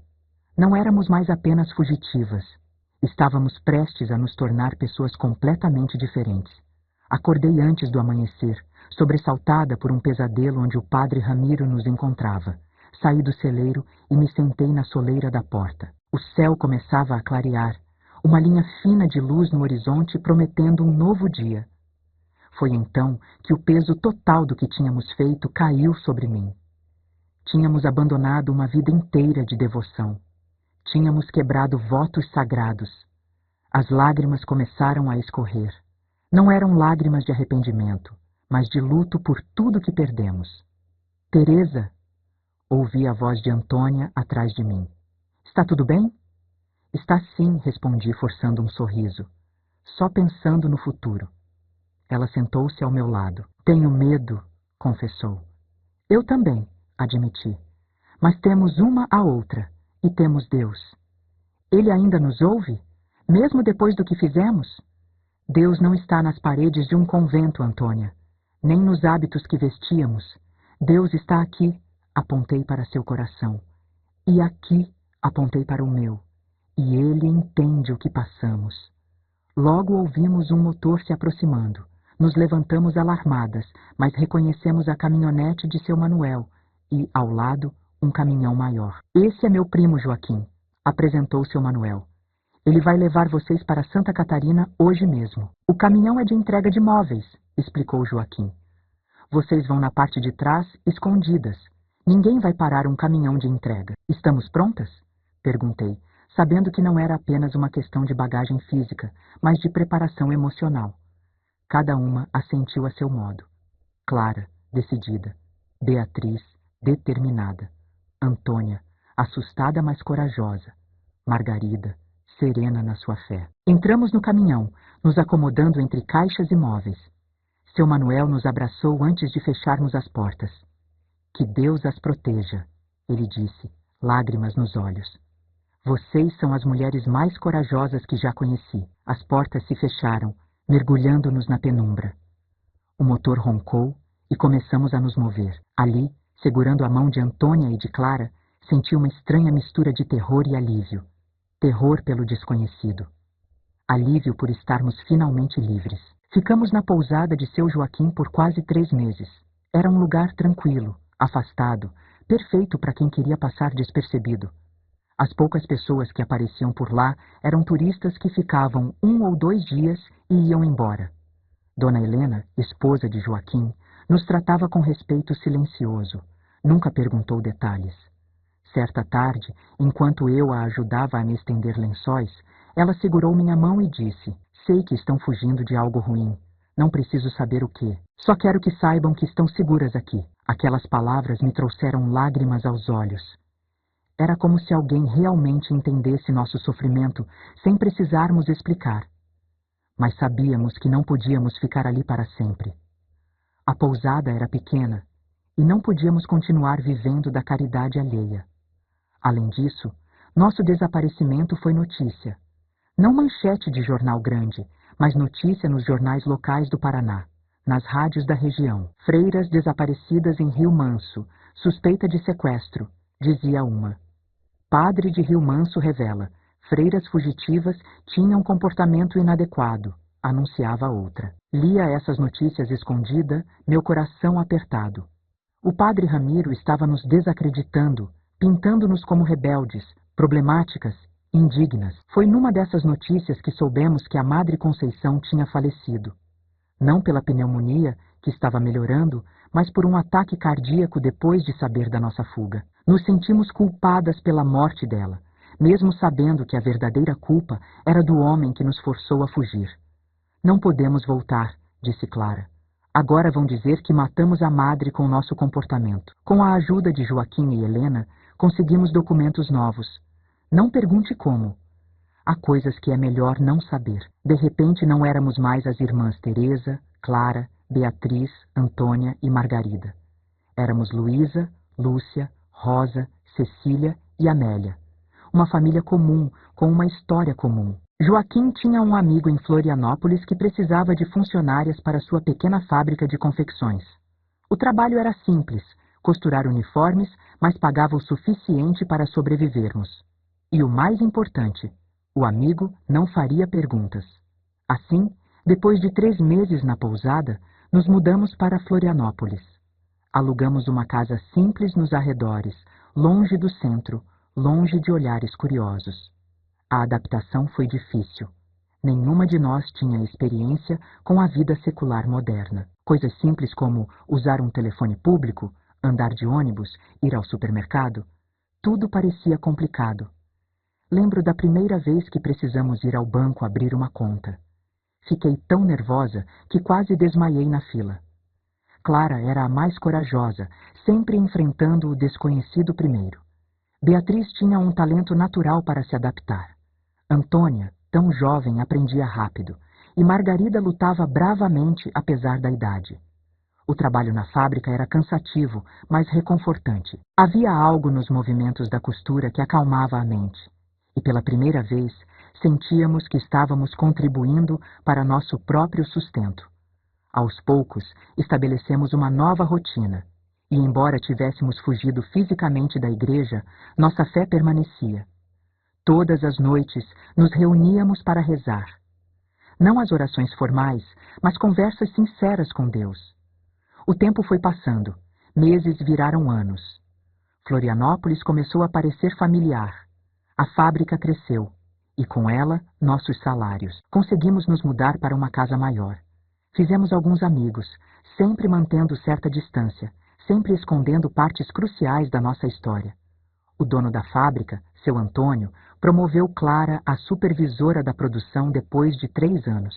Não éramos mais apenas fugitivas. Estávamos prestes a nos tornar pessoas completamente diferentes. Acordei antes do amanhecer, sobressaltada por um pesadelo onde o padre Ramiro nos encontrava. Saí do celeiro e me sentei na soleira da porta. O céu começava a clarear, uma linha fina de luz no horizonte prometendo um novo dia. Foi então que o peso total do que tínhamos feito caiu sobre mim. Tínhamos abandonado uma vida inteira de devoção. Tínhamos quebrado votos sagrados. As lágrimas começaram a escorrer. Não eram lágrimas de arrependimento, mas de luto por tudo que perdemos. Teresa, ouvi a voz de Antônia atrás de mim. Está tudo bem? Está sim, respondi, forçando um sorriso. Só pensando no futuro. Ela sentou-se ao meu lado. Tenho medo, confessou. Eu também, admiti. Mas temos uma a outra, e temos Deus. Ele ainda nos ouve, mesmo depois do que fizemos? Deus não está nas paredes de um convento, Antônia, nem nos hábitos que vestíamos. Deus está aqui, apontei para seu coração. E aqui, apontei para o meu. E ele entende o que passamos. Logo ouvimos um motor se aproximando. Nos levantamos alarmadas, mas reconhecemos a caminhonete de seu Manuel e, ao lado, um caminhão maior. Esse é meu primo Joaquim, apresentou seu Manuel. Ele vai levar vocês para Santa Catarina hoje mesmo. O caminhão é de entrega de móveis, explicou Joaquim. Vocês vão na parte de trás, escondidas. Ninguém vai parar um caminhão de entrega. Estamos prontas? Perguntei, sabendo que não era apenas uma questão de bagagem física, mas de preparação emocional. Cada uma assentiu a seu modo. Clara, decidida. Beatriz, determinada. Antônia, assustada mas corajosa. Margarida, serena na sua fé. Entramos no caminhão, nos acomodando entre caixas e móveis. Seu Manuel nos abraçou antes de fecharmos as portas. Que Deus as proteja, ele disse, lágrimas nos olhos. Vocês são as mulheres mais corajosas que já conheci. As portas se fecharam, mergulhando-nos na penumbra. O motor roncou e começamos a nos mover. Ali, segurando a mão de Antônia e de Clara, senti uma estranha mistura de terror e alívio. Terror pelo desconhecido. Alívio por estarmos finalmente livres. Ficamos na pousada de seu Joaquim por quase 3 meses. Era um lugar tranquilo, afastado, perfeito para quem queria passar despercebido. As poucas pessoas que apareciam por lá eram turistas que ficavam 1 ou 2 dias e iam embora. Dona Helena, esposa de Joaquim, nos tratava com respeito silencioso. Nunca perguntou detalhes. Certa tarde, enquanto eu a ajudava a me estender lençóis, ela segurou minha mão e disse: "Sei que estão fugindo de algo ruim. Não preciso saber o quê. Só quero que saibam que estão seguras aqui." Aquelas palavras me trouxeram lágrimas aos olhos. Era como se alguém realmente entendesse nosso sofrimento sem precisarmos explicar. Mas sabíamos que não podíamos ficar ali para sempre. A pousada era pequena e não podíamos continuar vivendo da caridade alheia. Além disso, nosso desaparecimento foi notícia. Não manchete de jornal grande, mas notícia nos jornais locais do Paraná, nas rádios da região. "Freiras desaparecidas em Rio Manso, suspeita de sequestro", dizia uma. "Padre de Rio Manso revela: freiras fugitivas tinham comportamento inadequado", anunciava outra. Lia essas notícias escondida, meu coração apertado. O padre Ramiro estava nos desacreditando, pintando-nos como rebeldes, problemáticas, indignas. Foi numa dessas notícias que soubemos que a Madre Conceição tinha falecido. Não pela pneumonia, que estava melhorando, mas por um ataque cardíaco depois de saber da nossa fuga. Nos sentimos culpadas pela morte dela, mesmo sabendo que a verdadeira culpa era do homem que nos forçou a fugir. "Não podemos voltar", disse Clara. "Agora vão dizer que matamos a madre com nosso comportamento." Com a ajuda de Joaquim e Helena, conseguimos documentos novos. Não pergunte como. Há coisas que é melhor não saber. De repente não éramos mais as irmãs Teresa, Clara, Beatriz, Antônia e Margarida. Éramos Luísa, Lúcia, Rosa, Cecília e Amélia. Uma família comum, com uma história comum. Joaquim tinha um amigo em Florianópolis que precisava de funcionárias para sua pequena fábrica de confecções. O trabalho era simples, costurar uniformes, mas pagava o suficiente para sobrevivermos. E o mais importante, o amigo não faria perguntas. Assim, depois de 3 meses na pousada, nos mudamos para Florianópolis. Alugamos uma casa simples nos arredores, longe do centro, longe de olhares curiosos. A adaptação foi difícil. Nenhuma de nós tinha experiência com a vida secular moderna. Coisas simples como usar um telefone público, andar de ônibus, ir ao supermercado, tudo parecia complicado. Lembro da primeira vez que precisamos ir ao banco abrir uma conta. Fiquei tão nervosa que quase desmaiei na fila. Clara era a mais corajosa, sempre enfrentando o desconhecido primeiro. Beatriz tinha um talento natural para se adaptar. Antônia, tão jovem, aprendia rápido, e Margarida lutava bravamente apesar da idade. O trabalho na fábrica era cansativo, mas reconfortante. Havia algo nos movimentos da costura que acalmava a mente. E pela primeira vez, sentíamos que estávamos contribuindo para nosso próprio sustento. Aos poucos, estabelecemos uma nova rotina, e embora tivéssemos fugido fisicamente da igreja, nossa fé permanecia. Todas as noites, nos reuníamos para rezar. Não as orações formais, mas conversas sinceras com Deus. O tempo foi passando, meses viraram anos. Florianópolis começou a parecer familiar. A fábrica cresceu, e com ela, nossos salários. Conseguimos nos mudar para uma casa maior. Fizemos alguns amigos, sempre mantendo certa distância, sempre escondendo partes cruciais da nossa história. O dono da fábrica, seu Antônio, promoveu Clara a supervisora da produção depois de 3 anos.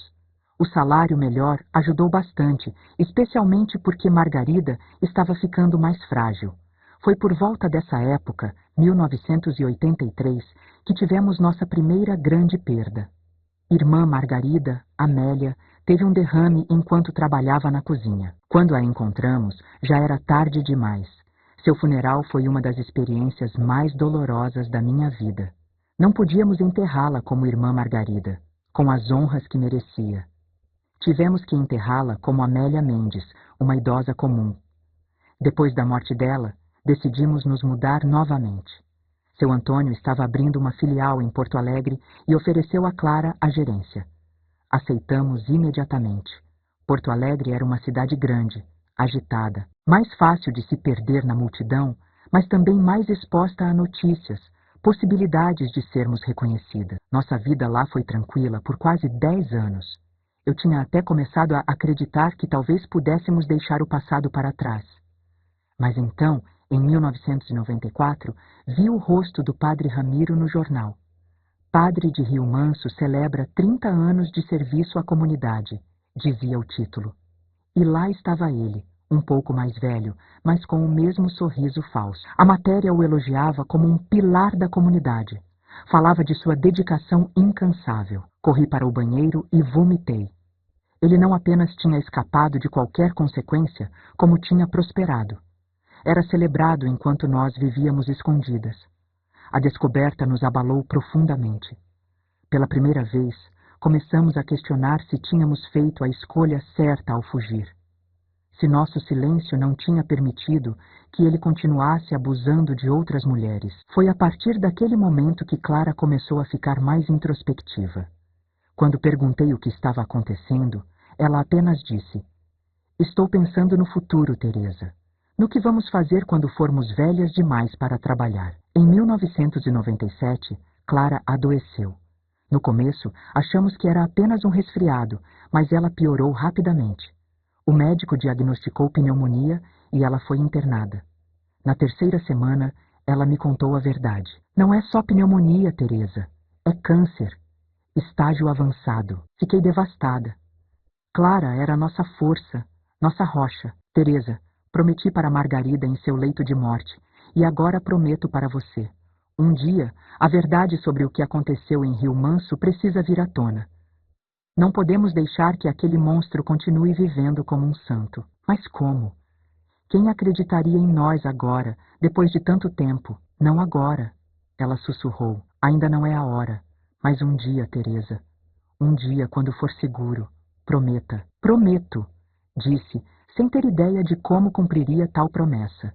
O salário melhor ajudou bastante, especialmente porque Margarida estava ficando mais frágil. Foi por volta dessa época, 1983, que tivemos nossa primeira grande perda. Irmã Margarida, Amélia, teve um derrame enquanto trabalhava na cozinha. Quando a encontramos, já era tarde demais. Seu funeral foi uma das experiências mais dolorosas da minha vida. Não podíamos enterrá-la como irmã Margarida, com as honras que merecia. Tivemos que enterrá-la como Amélia Mendes, uma idosa comum. Depois da morte dela, decidimos nos mudar novamente. Seu Antônio estava abrindo uma filial em Porto Alegre e ofereceu a Clara a gerência. Aceitamos imediatamente. Porto Alegre era uma cidade grande, agitada, mais fácil de se perder na multidão, mas também mais exposta a notícias, possibilidades de sermos reconhecidas. Nossa vida lá foi tranquila por quase 10 anos. Eu tinha até começado a acreditar que talvez pudéssemos deixar o passado para trás. Mas então, Em 1994, vi o rosto do padre Ramiro no jornal. Padre de Rio Manso celebra 30 anos de serviço à comunidade, dizia o título. E lá estava ele, um pouco mais velho, mas com o mesmo sorriso falso. A matéria o elogiava como um pilar da comunidade. Falava de sua dedicação incansável. Corri para o banheiro e vomitei. Ele não apenas tinha escapado de qualquer consequência, como tinha prosperado. Era celebrado enquanto nós vivíamos escondidas. A descoberta nos abalou profundamente. Pela primeira vez, começamos a questionar se tínhamos feito a escolha certa ao fugir. Se nosso silêncio não tinha permitido que ele continuasse abusando de outras mulheres. Foi a partir daquele momento que Clara começou a ficar mais introspectiva. Quando perguntei o que estava acontecendo, ela apenas disse: "Estou pensando no futuro, Teresa. No que vamos fazer quando formos velhas demais para trabalhar." Em 1997, Clara adoeceu. No começo, achamos que era apenas um resfriado, mas ela piorou rapidamente. O médico diagnosticou pneumonia e ela foi internada. Na terceira semana, ela me contou a verdade. "Não é só pneumonia, Teresa. É câncer. Estágio avançado." Fiquei devastada. Clara era nossa força, nossa rocha. "Teresa, prometi para Margarida em seu leito de morte, e agora prometo para você. Um dia, a verdade sobre o que aconteceu em Rio Manso precisa vir à tona. Não podemos deixar que aquele monstro continue vivendo como um santo." "Mas como? Quem acreditaria em nós agora, depois de tanto tempo?" "Não agora," ela sussurrou. "Ainda não é a hora. Mas um dia, Teresa. Um dia, quando for seguro. Prometa." "Prometo," disse, sem ter ideia de como cumpriria tal promessa.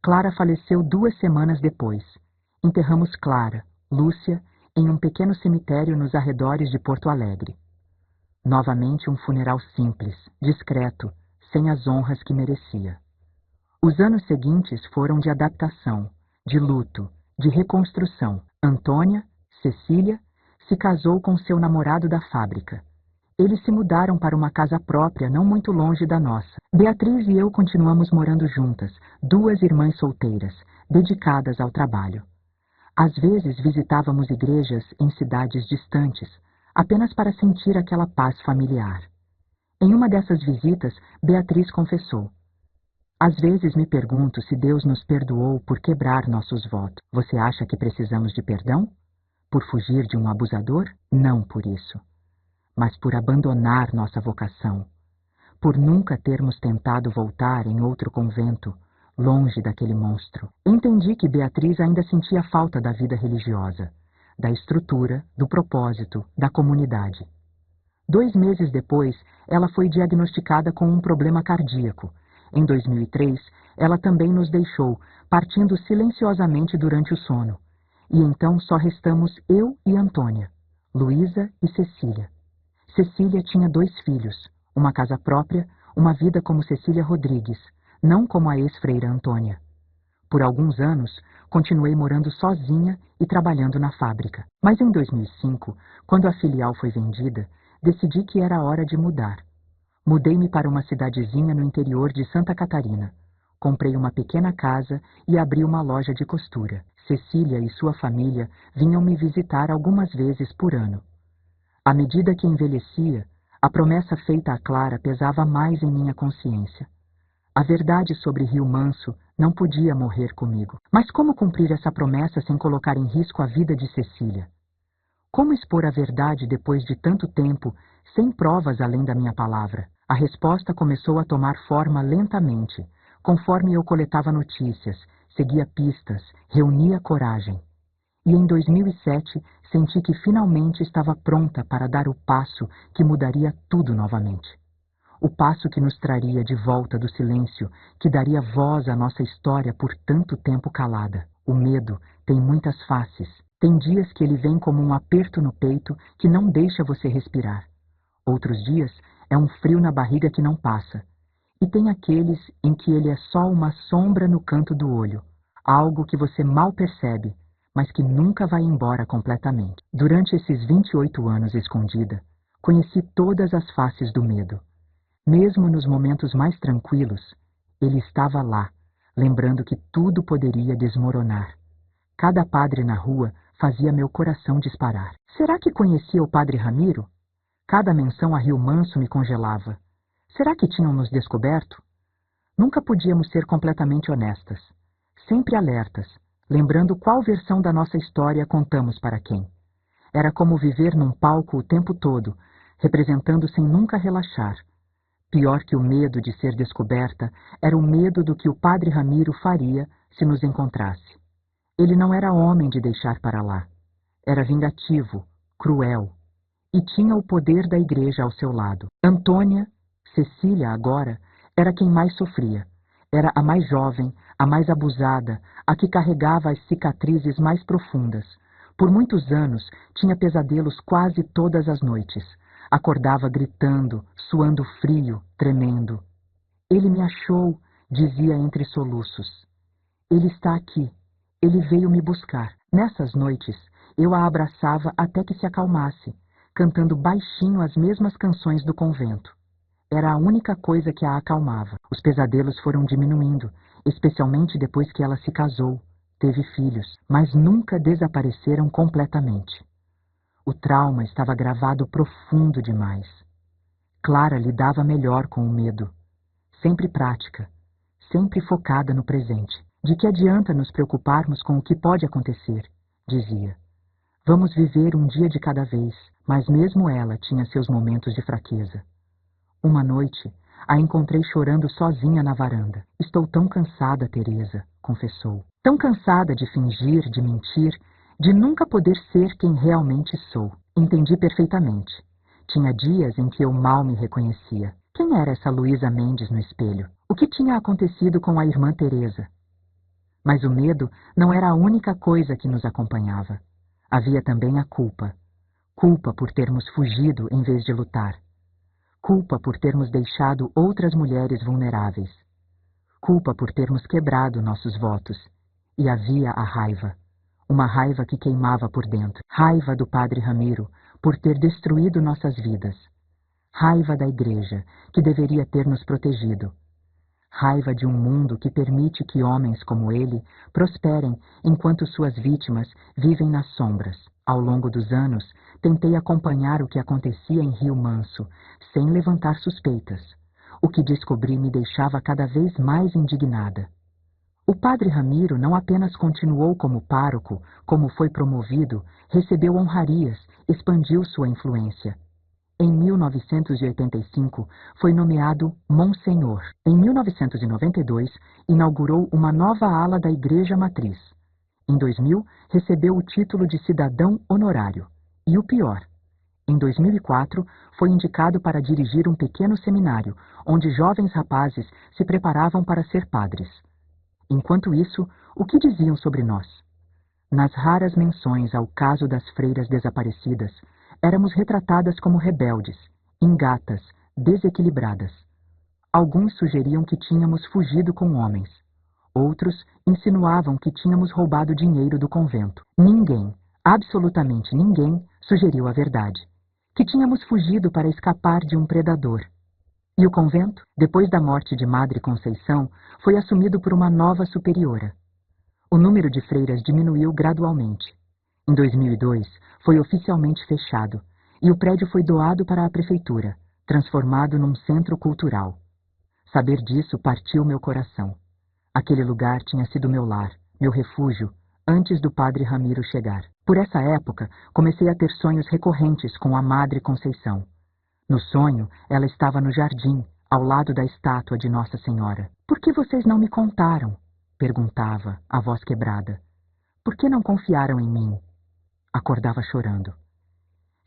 Clara faleceu 2 semanas depois. Enterramos Clara, Lúcia, em um pequeno cemitério nos arredores de Porto Alegre. Novamente um funeral simples, discreto, sem as honras que merecia. Os anos seguintes foram de adaptação, de luto, de reconstrução. Antônia, Cecília, se casou com seu namorado da fábrica. Eles se mudaram para uma casa própria não muito longe da nossa. Beatriz e eu continuamos morando juntas, 2 irmãs solteiras, dedicadas ao trabalho. Às vezes visitávamos igrejas em cidades distantes, apenas para sentir aquela paz familiar. Em uma dessas visitas, Beatriz confessou: "Às vezes me pergunto se Deus nos perdoou por quebrar nossos votos. Você acha que precisamos de perdão? Por fugir de um abusador? Não por isso. Mas por abandonar nossa vocação. Por nunca termos tentado voltar em outro convento, longe daquele monstro." Entendi que Beatriz ainda sentia falta da vida religiosa, da estrutura, do propósito, da comunidade. 2 meses depois, ela foi diagnosticada com um problema cardíaco. Em 2003, ela também nos deixou, partindo silenciosamente durante o sono. E então só restamos eu e Antônia, Luísa e Cecília. Cecília tinha 2 filhos, uma casa própria, uma vida como Cecília Rodrigues, não como a ex-freira Antônia. Por alguns anos, continuei morando sozinha e trabalhando na fábrica. Mas em 2005, quando a filial foi vendida, decidi que era hora de mudar. Mudei-me para uma cidadezinha no interior de Santa Catarina. Comprei uma pequena casa e abri uma loja de costura. Cecília e sua família vinham me visitar algumas vezes por ano. À medida que envelhecia, a promessa feita a Clara pesava mais em minha consciência. A verdade sobre Rio Manso não podia morrer comigo. Mas como cumprir essa promessa sem colocar em risco a vida de Cecília? Como expor a verdade depois de tanto tempo, sem provas além da minha palavra? A resposta começou a tomar forma lentamente, conforme eu coletava notícias, seguia pistas, reunia coragem. E em 2007 senti que finalmente estava pronta para dar o passo que mudaria tudo novamente. O passo que nos traria de volta do silêncio, que daria voz à nossa história por tanto tempo calada. O medo tem muitas faces. Tem dias que ele vem como um aperto no peito que não deixa você respirar. Outros dias é um frio na barriga que não passa. E tem aqueles em que ele é só uma sombra no canto do olho, algo que você mal percebe, mas que nunca vai embora completamente. Durante esses 28 anos escondida, conheci todas as faces do medo. Mesmo nos momentos mais tranquilos, ele estava lá, lembrando que tudo poderia desmoronar. Cada padre na rua fazia meu coração disparar. Será que conhecia o padre Ramiro? Cada menção a Rio Manso me congelava. Será que tinham nos descoberto? Nunca podíamos ser completamente honestas. Sempre alertas, lembrando qual versão da nossa história contamos para quem. Era como viver num palco o tempo todo, representando sem nunca relaxar. Pior que o medo de ser descoberta era o medo do que o padre Ramiro faria se nos encontrasse. Ele não era homem de deixar para lá. Era vingativo, cruel, e tinha o poder da igreja ao seu lado. Antônia, Cecília agora, era quem mais sofria. Era a mais jovem, a mais abusada, a que carregava as cicatrizes mais profundas. Por muitos anos, tinha pesadelos quase todas as noites. Acordava gritando, suando frio, tremendo. Ele me achou, dizia entre soluços. Ele está aqui. Ele veio me buscar. Nessas noites, eu a abraçava até que se acalmasse, cantando baixinho as mesmas canções do convento. Era a única coisa que a acalmava. Os pesadelos foram diminuindo, especialmente depois que ela se casou, teve filhos, mas nunca desapareceram completamente. O trauma estava gravado profundo demais. Clara lidava melhor com o medo. Sempre prática, sempre focada no presente. De que adianta nos preocuparmos com o que pode acontecer, dizia. Vamos viver um dia de cada vez, mas mesmo ela tinha seus momentos de fraqueza. Uma noite, a encontrei chorando sozinha na varanda. Estou tão cansada, Teresa, confessou. Tão cansada de fingir, de mentir, de nunca poder ser quem realmente sou. Entendi perfeitamente. Tinha dias em que eu mal me reconhecia. Quem era essa Luísa Mendes no espelho? O que tinha acontecido com a irmã Teresa? Mas o medo não era a única coisa que nos acompanhava. Havia também a culpa. Culpa por termos fugido em vez de lutar. Culpa por termos deixado outras mulheres vulneráveis. Culpa por termos quebrado nossos votos. E havia a raiva. Uma raiva que queimava por dentro. Raiva do padre Ramiro por ter destruído nossas vidas. Raiva da igreja, que deveria ter nos protegido. Raiva de um mundo que permite que homens como ele prosperem enquanto suas vítimas vivem nas sombras. Ao longo dos anos, tentei acompanhar o que acontecia em Rio Manso, sem levantar suspeitas. O que descobri me deixava cada vez mais indignada. O padre Ramiro não apenas continuou como pároco, como foi promovido, recebeu honrarias, expandiu sua influência. Em 1985, foi nomeado Monsenhor. Em 1992, inaugurou uma nova ala da Igreja Matriz. Em 2000, recebeu o título de cidadão honorário. E o pior, em 2004, foi indicado para dirigir um pequeno seminário, onde jovens rapazes se preparavam para ser padres. Enquanto isso, o que diziam sobre nós? Nas raras menções ao caso das freiras desaparecidas, éramos retratadas como rebeldes, ingatas, desequilibradas. Alguns sugeriam que tínhamos fugido com homens. Outros insinuavam que tínhamos roubado dinheiro do convento. Ninguém, absolutamente ninguém, sugeriu a verdade. Que tínhamos fugido para escapar de um predador. E o convento, depois da morte de Madre Conceição, foi assumido por uma nova superiora. O número de freiras diminuiu gradualmente. Em 2002, foi oficialmente fechado, e o prédio foi doado para a prefeitura, transformado num centro cultural. Saber disso partiu meu coração. Aquele lugar tinha sido meu lar, meu refúgio, antes do padre Ramiro chegar. Por essa época, comecei a ter sonhos recorrentes com a Madre Conceição. No sonho, ela estava no jardim, ao lado da estátua de Nossa Senhora. Por que vocês não me contaram? Perguntava, a voz quebrada. Por que não confiaram em mim? Acordava chorando.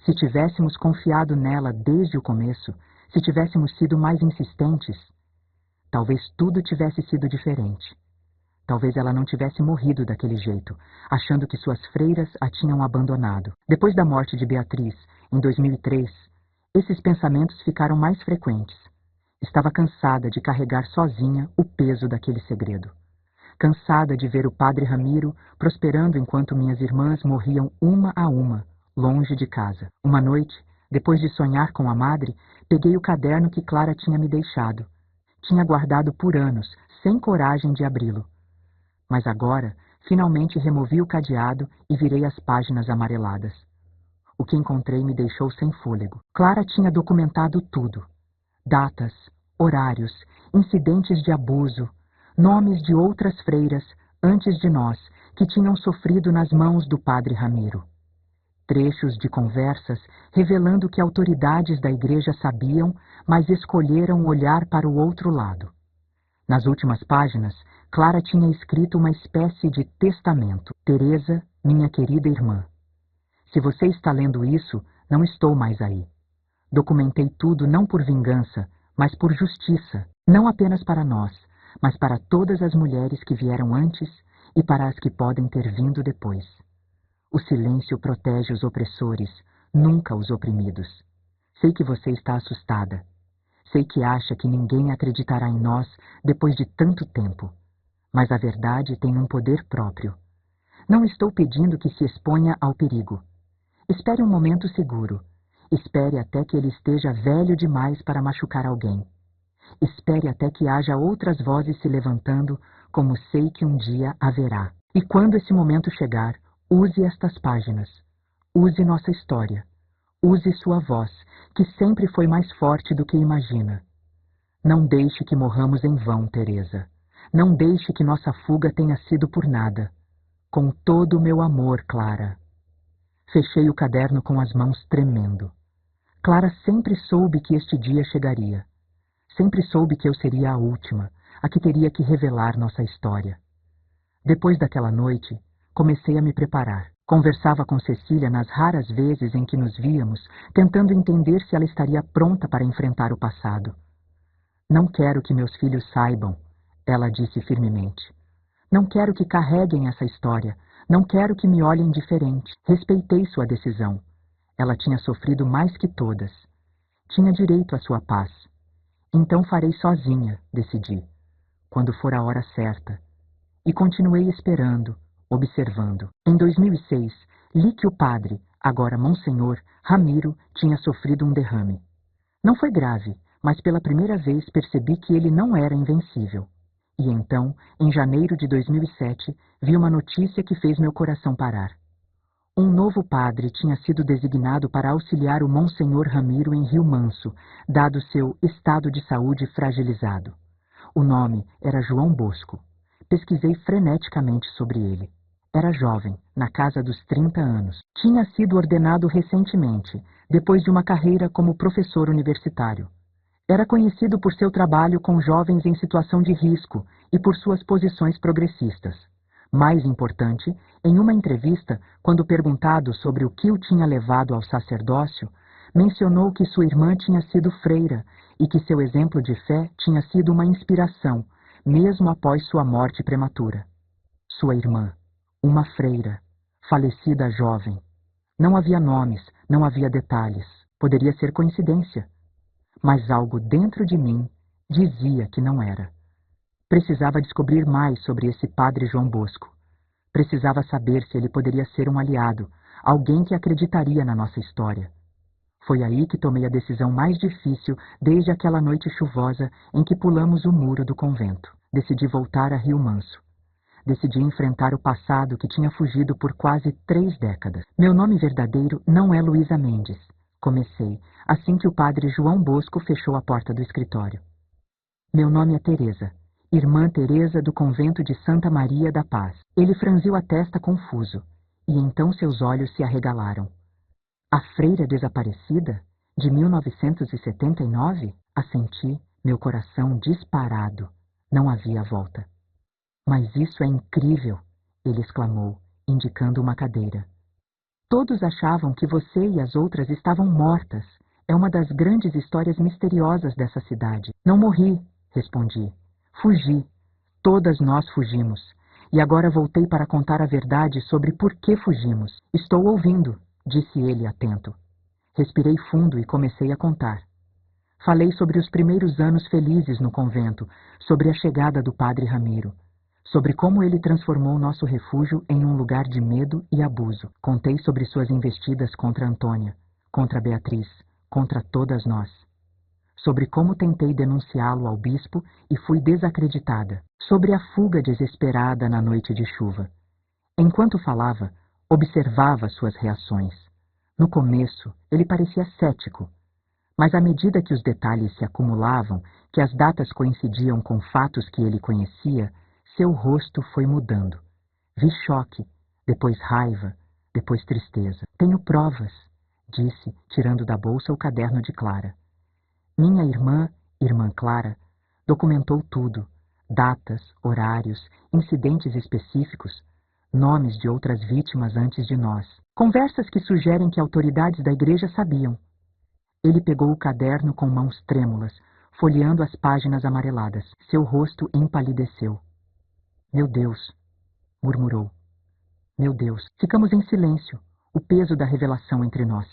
Se tivéssemos confiado nela desde o começo, se tivéssemos sido mais insistentes, talvez tudo tivesse sido diferente. Talvez ela não tivesse morrido daquele jeito, achando que suas freiras a tinham abandonado. Depois da morte de Beatriz, em 2003, esses pensamentos ficaram mais frequentes. Estava cansada de carregar sozinha o peso daquele segredo. Cansada de ver o padre Ramiro prosperando enquanto minhas irmãs morriam uma a uma, longe de casa. Uma noite, depois de sonhar com a madre, peguei o caderno que Clara tinha me deixado. tinha guardado por anos, sem coragem de abri-lo. Mas agora, finalmente removi o cadeado e virei as páginas amareladas. O que encontrei me deixou sem fôlego. Clara tinha documentado tudo. Datas, horários, incidentes de abuso, nomes de outras freiras, antes de nós, que tinham sofrido nas mãos do padre Ramiro. Trechos de conversas revelando que autoridades da igreja sabiam, mas escolheram olhar para o outro lado. Nas últimas páginas, Clara tinha escrito uma espécie de testamento. Teresa, minha querida irmã. Se você está lendo isso, não estou mais aí. Documentei tudo não por vingança, mas por justiça, não apenas para nós, mas para todas as mulheres que vieram antes e para as que podem ter vindo depois. O silêncio protege os opressores, nunca os oprimidos. Sei que você está assustada. Sei que acha que ninguém acreditará em nós depois de tanto tempo. Mas a verdade tem um poder próprio. Não estou pedindo que se exponha ao perigo. Espere um momento seguro. Espere até que ele esteja velho demais para machucar alguém. Espere até que haja outras vozes se levantando, como sei que um dia haverá. E quando esse momento chegar, use estas páginas. Use nossa história. Use sua voz, que sempre foi mais forte do que imagina. Não deixe que morramos em vão, Teresa. Não deixe que nossa fuga tenha sido por nada. Com todo o meu amor, Clara. Fechei o caderno com as mãos tremendo. Clara sempre soube que este dia chegaria. Sempre soube que eu seria a última, a que teria que revelar nossa história. Depois daquela noite, comecei a me preparar. Conversava com Cecília nas raras vezes em que nos víamos, tentando entender se ela estaria pronta para enfrentar o passado. Não quero que meus filhos saibam, ela disse firmemente. Não quero que carreguem essa história. Não quero que me olhem diferente. Respeitei sua decisão. Ela tinha sofrido mais que todas. Tinha direito à sua paz. Então farei sozinha, decidi, quando for a hora certa. E continuei esperando, observando. Em 2006, li que o padre, agora Monsenhor, Ramiro, tinha sofrido um derrame. Não foi grave, mas pela primeira vez percebi que ele não era invencível. E então, em janeiro de 2007, vi uma notícia que fez meu coração parar. Um novo padre tinha sido designado para auxiliar o Monsenhor Ramiro em Rio Manso, dado seu estado de saúde fragilizado. O nome era João Bosco. Pesquisei freneticamente sobre ele. Era jovem, na casa dos 30 anos. Tinha sido ordenado recentemente, depois de uma carreira como professor universitário. Era conhecido por seu trabalho com jovens em situação de risco e por suas posições progressistas. Mais importante, em uma entrevista, quando perguntado sobre o que o tinha levado ao sacerdócio, mencionou que sua irmã tinha sido freira e que seu exemplo de fé tinha sido uma inspiração, mesmo após sua morte prematura. Sua irmã, uma freira, falecida jovem. Não havia nomes, não havia detalhes. Poderia ser coincidência. Mas algo dentro de mim dizia que não era. Precisava descobrir mais sobre esse padre João Bosco. Precisava saber se ele poderia ser um aliado, alguém que acreditaria na nossa história. Foi aí que tomei a decisão mais difícil desde aquela noite chuvosa em que pulamos o muro do convento. Decidi voltar a Rio Manso. Decidi enfrentar o passado que tinha fugido por quase 3 décadas. Meu nome verdadeiro não é Luísa Mendes. Comecei, assim que o padre João Bosco fechou a porta do escritório. Meu nome é Teresa, irmã Teresa do convento de Santa Maria da Paz. Ele franziu a testa confuso, e então seus olhos se arregalaram. A freira desaparecida? De 1979? Assenti, meu coração disparado. Não havia volta. Mas isso é incrível, ele exclamou, indicando uma cadeira. Todos achavam que você e as outras estavam mortas. É uma das grandes histórias misteriosas dessa cidade. Não morri, respondi. Fugi. Todas nós fugimos. E agora voltei para contar a verdade sobre por que fugimos. Estou ouvindo, disse ele atento. Respirei fundo e comecei a contar. Falei sobre os primeiros anos felizes no convento, sobre a chegada do padre Ramiro. Sobre como ele transformou nosso refúgio em um lugar de medo e abuso. Contei sobre suas investidas contra Antônia, contra Beatriz, contra todas nós. sobre como tentei denunciá-lo ao bispo e fui desacreditada, sobre a fuga desesperada na noite de chuva. Enquanto falava, observava suas reações. No começo, ele parecia cético, mas à medida que os detalhes se acumulavam, que as datas coincidiam com fatos que ele conhecia, seu rosto foi mudando. Vi choque, depois raiva, depois tristeza. Tenho provas, disse, tirando da bolsa o caderno de Clara. Minha irmã Clara, documentou tudo, datas, horários, incidentes específicos, nomes de outras vítimas antes de nós, conversas que sugerem que autoridades da igreja sabiam. Ele pegou o caderno com mãos trêmulas, folheando as páginas amareladas. Seu rosto empalideceu. Meu Deus, murmurou. Meu Deus, ficamos em silêncio, o peso da revelação entre nós.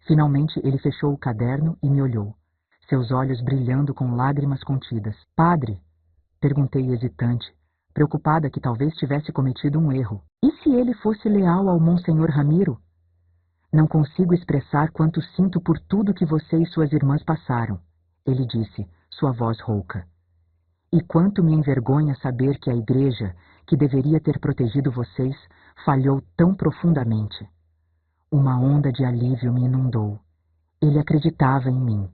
Finalmente ele fechou o caderno e me olhou, seus olhos brilhando com lágrimas contidas. Padre, perguntei hesitante, preocupada que talvez tivesse cometido um erro. E se ele fosse leal ao Monsenhor Ramiro? Não consigo expressar quanto sinto por tudo que você e suas irmãs passaram, ele disse, sua voz rouca. E quanto me envergonha saber que a igreja, que deveria ter protegido vocês, falhou tão profundamente. Uma onda de alívio me inundou. Ele acreditava em mim.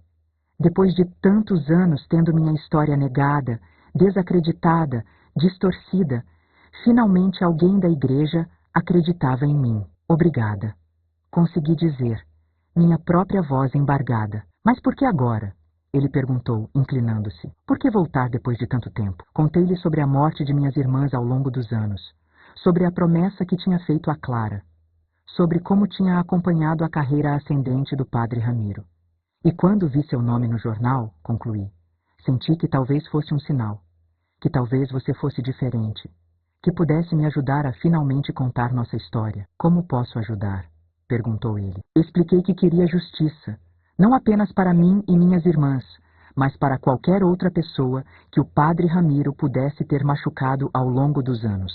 Depois de tantos anos tendo minha história negada, desacreditada, distorcida, finalmente alguém da igreja acreditava em mim. Obrigada. Consegui dizer, minha própria voz embargada. Mas por que agora? Ele perguntou, inclinando-se. Por que voltar depois de tanto tempo? Contei-lhe sobre a morte de minhas irmãs ao longo dos anos, sobre a promessa que tinha feito a Clara, sobre como tinha acompanhado a carreira ascendente do padre Ramiro. E quando vi seu nome no jornal, concluí, senti que talvez fosse um sinal, que talvez você fosse diferente, que pudesse me ajudar a finalmente contar nossa história. Como posso ajudar? Perguntou ele. Expliquei que queria justiça, não apenas para mim e minhas irmãs, mas para qualquer outra pessoa que o padre Ramiro pudesse ter machucado ao longo dos anos.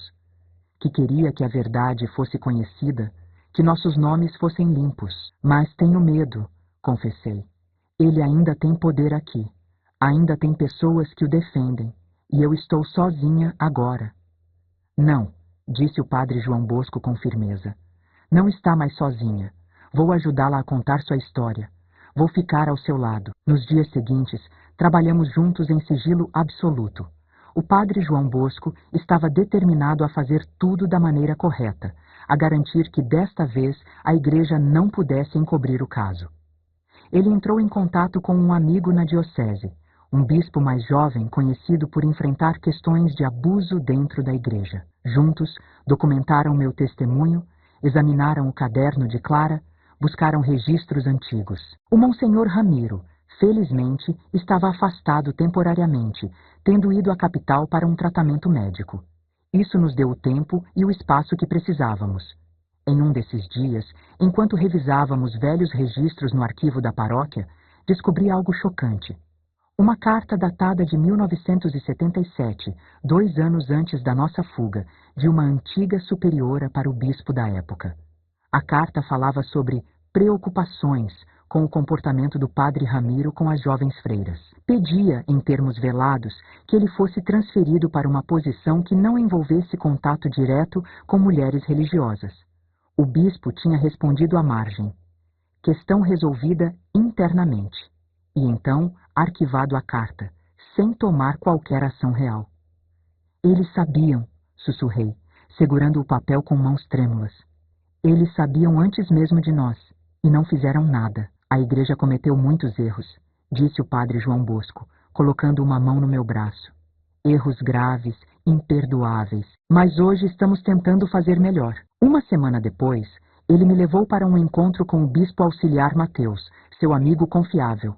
Que queria que a verdade fosse conhecida, que nossos nomes fossem limpos. Mas tenho medo, confessei. Ele ainda tem poder aqui. Ainda tem pessoas que o defendem. E eu estou sozinha agora. Não, disse o padre João Bosco com firmeza. Não está mais sozinha. Vou ajudá-la a contar sua história. Vou ficar ao seu lado. Nos dias seguintes, trabalhamos juntos em sigilo absoluto. O padre João Bosco estava determinado a fazer tudo da maneira correta, a garantir que desta vez a igreja não pudesse encobrir o caso. Ele entrou em contato com um amigo na diocese, um bispo mais jovem conhecido por enfrentar questões de abuso dentro da igreja. Juntos, documentaram meu testemunho, examinaram o caderno de Clara, buscaram registros antigos. O Monsenhor Ramiro, felizmente, estava afastado temporariamente, tendo ido à capital para um tratamento médico. Isso nos deu o tempo e o espaço que precisávamos. Em um desses dias, enquanto revisávamos velhos registros no arquivo da paróquia, descobri algo chocante. Uma carta datada de 1977, 2 anos antes da nossa fuga, de uma antiga superiora para o bispo da época. A carta falava sobre preocupações com o comportamento do padre Ramiro com as jovens freiras. Pedia, em termos velados, que ele fosse transferido para uma posição que não envolvesse contato direto com mulheres religiosas. O bispo tinha respondido à margem. Questão resolvida internamente. E então arquivado a carta, sem tomar qualquer ação real. Eles sabiam, sussurrei, segurando o papel com mãos trêmulas. Eles sabiam antes mesmo de nós, e não fizeram nada. A igreja cometeu muitos erros, disse o padre João Bosco, colocando uma mão no meu braço. Erros graves, imperdoáveis. Mas hoje estamos tentando fazer melhor. Uma semana depois, ele me levou para um encontro com o bispo auxiliar Mateus, seu amigo confiável.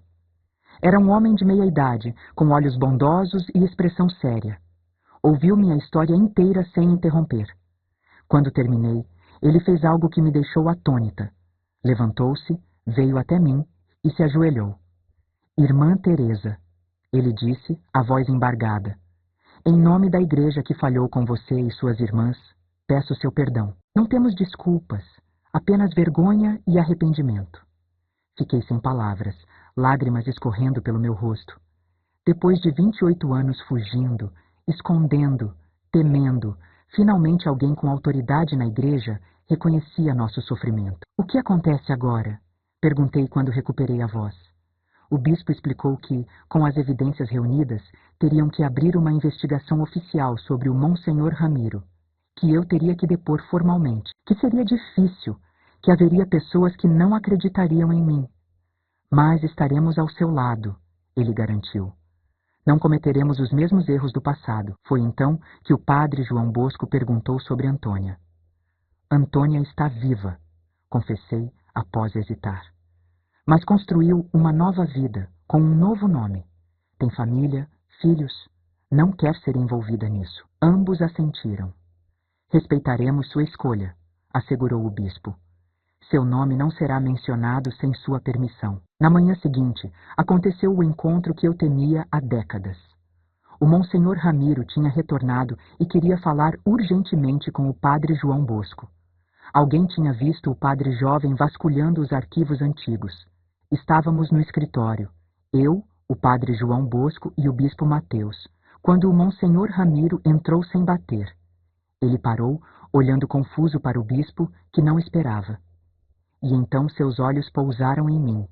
Era um homem de meia idade, com olhos bondosos e expressão séria. Ouviu minha história inteira sem interromper. Quando terminei, ele fez algo que me deixou atônita. Levantou-se, veio até mim e se ajoelhou. Irmã Teresa, ele disse, a voz embargada. Em nome da igreja que falhou com você e suas irmãs, peço seu perdão. Não temos desculpas, apenas vergonha e arrependimento. Fiquei sem palavras, lágrimas escorrendo pelo meu rosto. Depois de 28 anos fugindo, escondendo, temendo, finalmente alguém com autoridade na igreja reconhecia nosso sofrimento. O que acontece agora? Perguntei quando recuperei a voz. O bispo explicou que, com as evidências reunidas, teriam que abrir uma investigação oficial sobre o Monsenhor Ramiro, que eu teria que depor formalmente, que seria difícil, que haveria pessoas que não acreditariam em mim. Mas estaremos ao seu lado, ele garantiu. Não cometeremos os mesmos erros do passado. Foi então que o padre João Bosco perguntou sobre Antônia. Antônia está viva, confessei após hesitar. Mas construiu uma nova vida, com um novo nome. Tem família, filhos. Não quer ser envolvida nisso. Ambos assentiram. Respeitaremos sua escolha, assegurou o bispo. Seu nome não será mencionado sem sua permissão. Na manhã seguinte, aconteceu o encontro que eu temia há décadas. O Monsenhor Ramiro tinha retornado e queria falar urgentemente com o padre João Bosco. Alguém tinha visto o padre jovem vasculhando os arquivos antigos. Estávamos no escritório, eu, o padre João Bosco e o bispo Mateus, quando o Monsenhor Ramiro entrou sem bater. Ele parou, olhando confuso para o bispo, que não esperava. E então seus olhos pousaram em mim.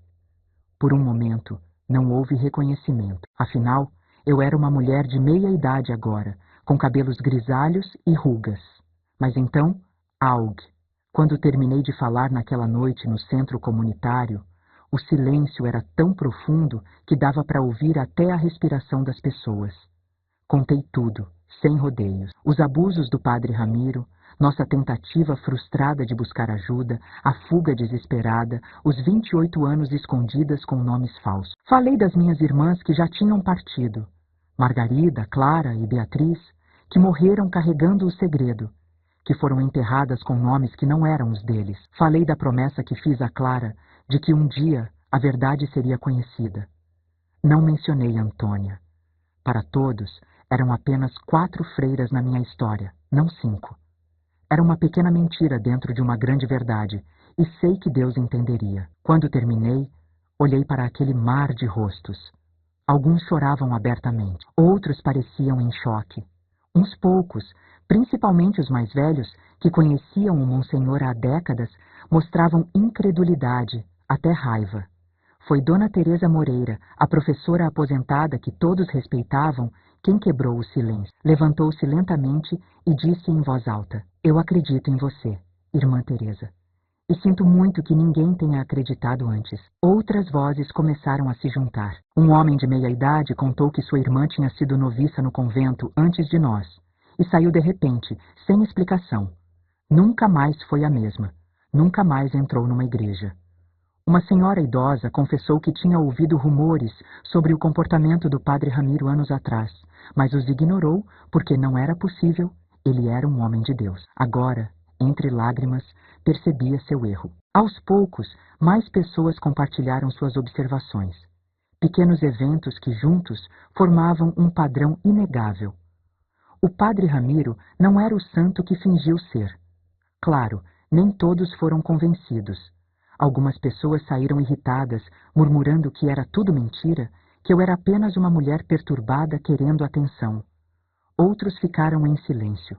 Por um momento, não houve reconhecimento. Afinal, eu era uma mulher de meia idade agora, com cabelos grisalhos e rugas. Mas então, algo. Quando terminei de falar naquela noite no centro comunitário, o silêncio era tão profundo que dava para ouvir até a respiração das pessoas. Contei tudo, sem rodeios. Os abusos do padre Ramiro, nossa tentativa frustrada de buscar ajuda, a fuga desesperada, os 28 anos escondidas com nomes falsos. Falei das minhas irmãs que já tinham partido, Margarida, Clara e Beatriz, que morreram carregando o segredo, que foram enterradas com nomes que não eram os deles. Falei da promessa que fiz a Clara de que um dia a verdade seria conhecida. Não mencionei Antônia. Para todos, eram apenas 4 freiras na minha história, não 5. Era uma pequena mentira dentro de uma grande verdade, e sei que Deus entenderia. Quando terminei, olhei para aquele mar de rostos. Alguns choravam abertamente, outros pareciam em choque. Uns poucos, principalmente os mais velhos, que conheciam o Monsenhor há décadas, mostravam incredulidade, até raiva. Foi Dona Teresa Moreira, a professora aposentada que todos respeitavam, quem quebrou o silêncio. Levantou-se lentamente e disse em voz alta: Eu acredito em você, irmã Teresa. E sinto muito que ninguém tenha acreditado antes. Outras vozes começaram a se juntar. Um homem de meia idade contou que sua irmã tinha sido noviça no convento antes de nós, e saiu de repente, sem explicação. Nunca mais foi a mesma. Nunca mais entrou numa igreja. Uma senhora idosa confessou que tinha ouvido rumores sobre o comportamento do padre Ramiro anos atrás, mas os ignorou porque não era possível. Ele era um homem de Deus. Agora, entre lágrimas, percebia seu erro. Aos poucos, mais pessoas compartilharam suas observações. Pequenos eventos que juntos formavam um padrão inegável. O padre Ramiro não era o santo que fingiu ser. Claro, nem todos foram convencidos. Algumas pessoas saíram irritadas, murmurando que era tudo mentira, que eu era apenas uma mulher perturbada querendo atenção. Outros ficaram em silêncio.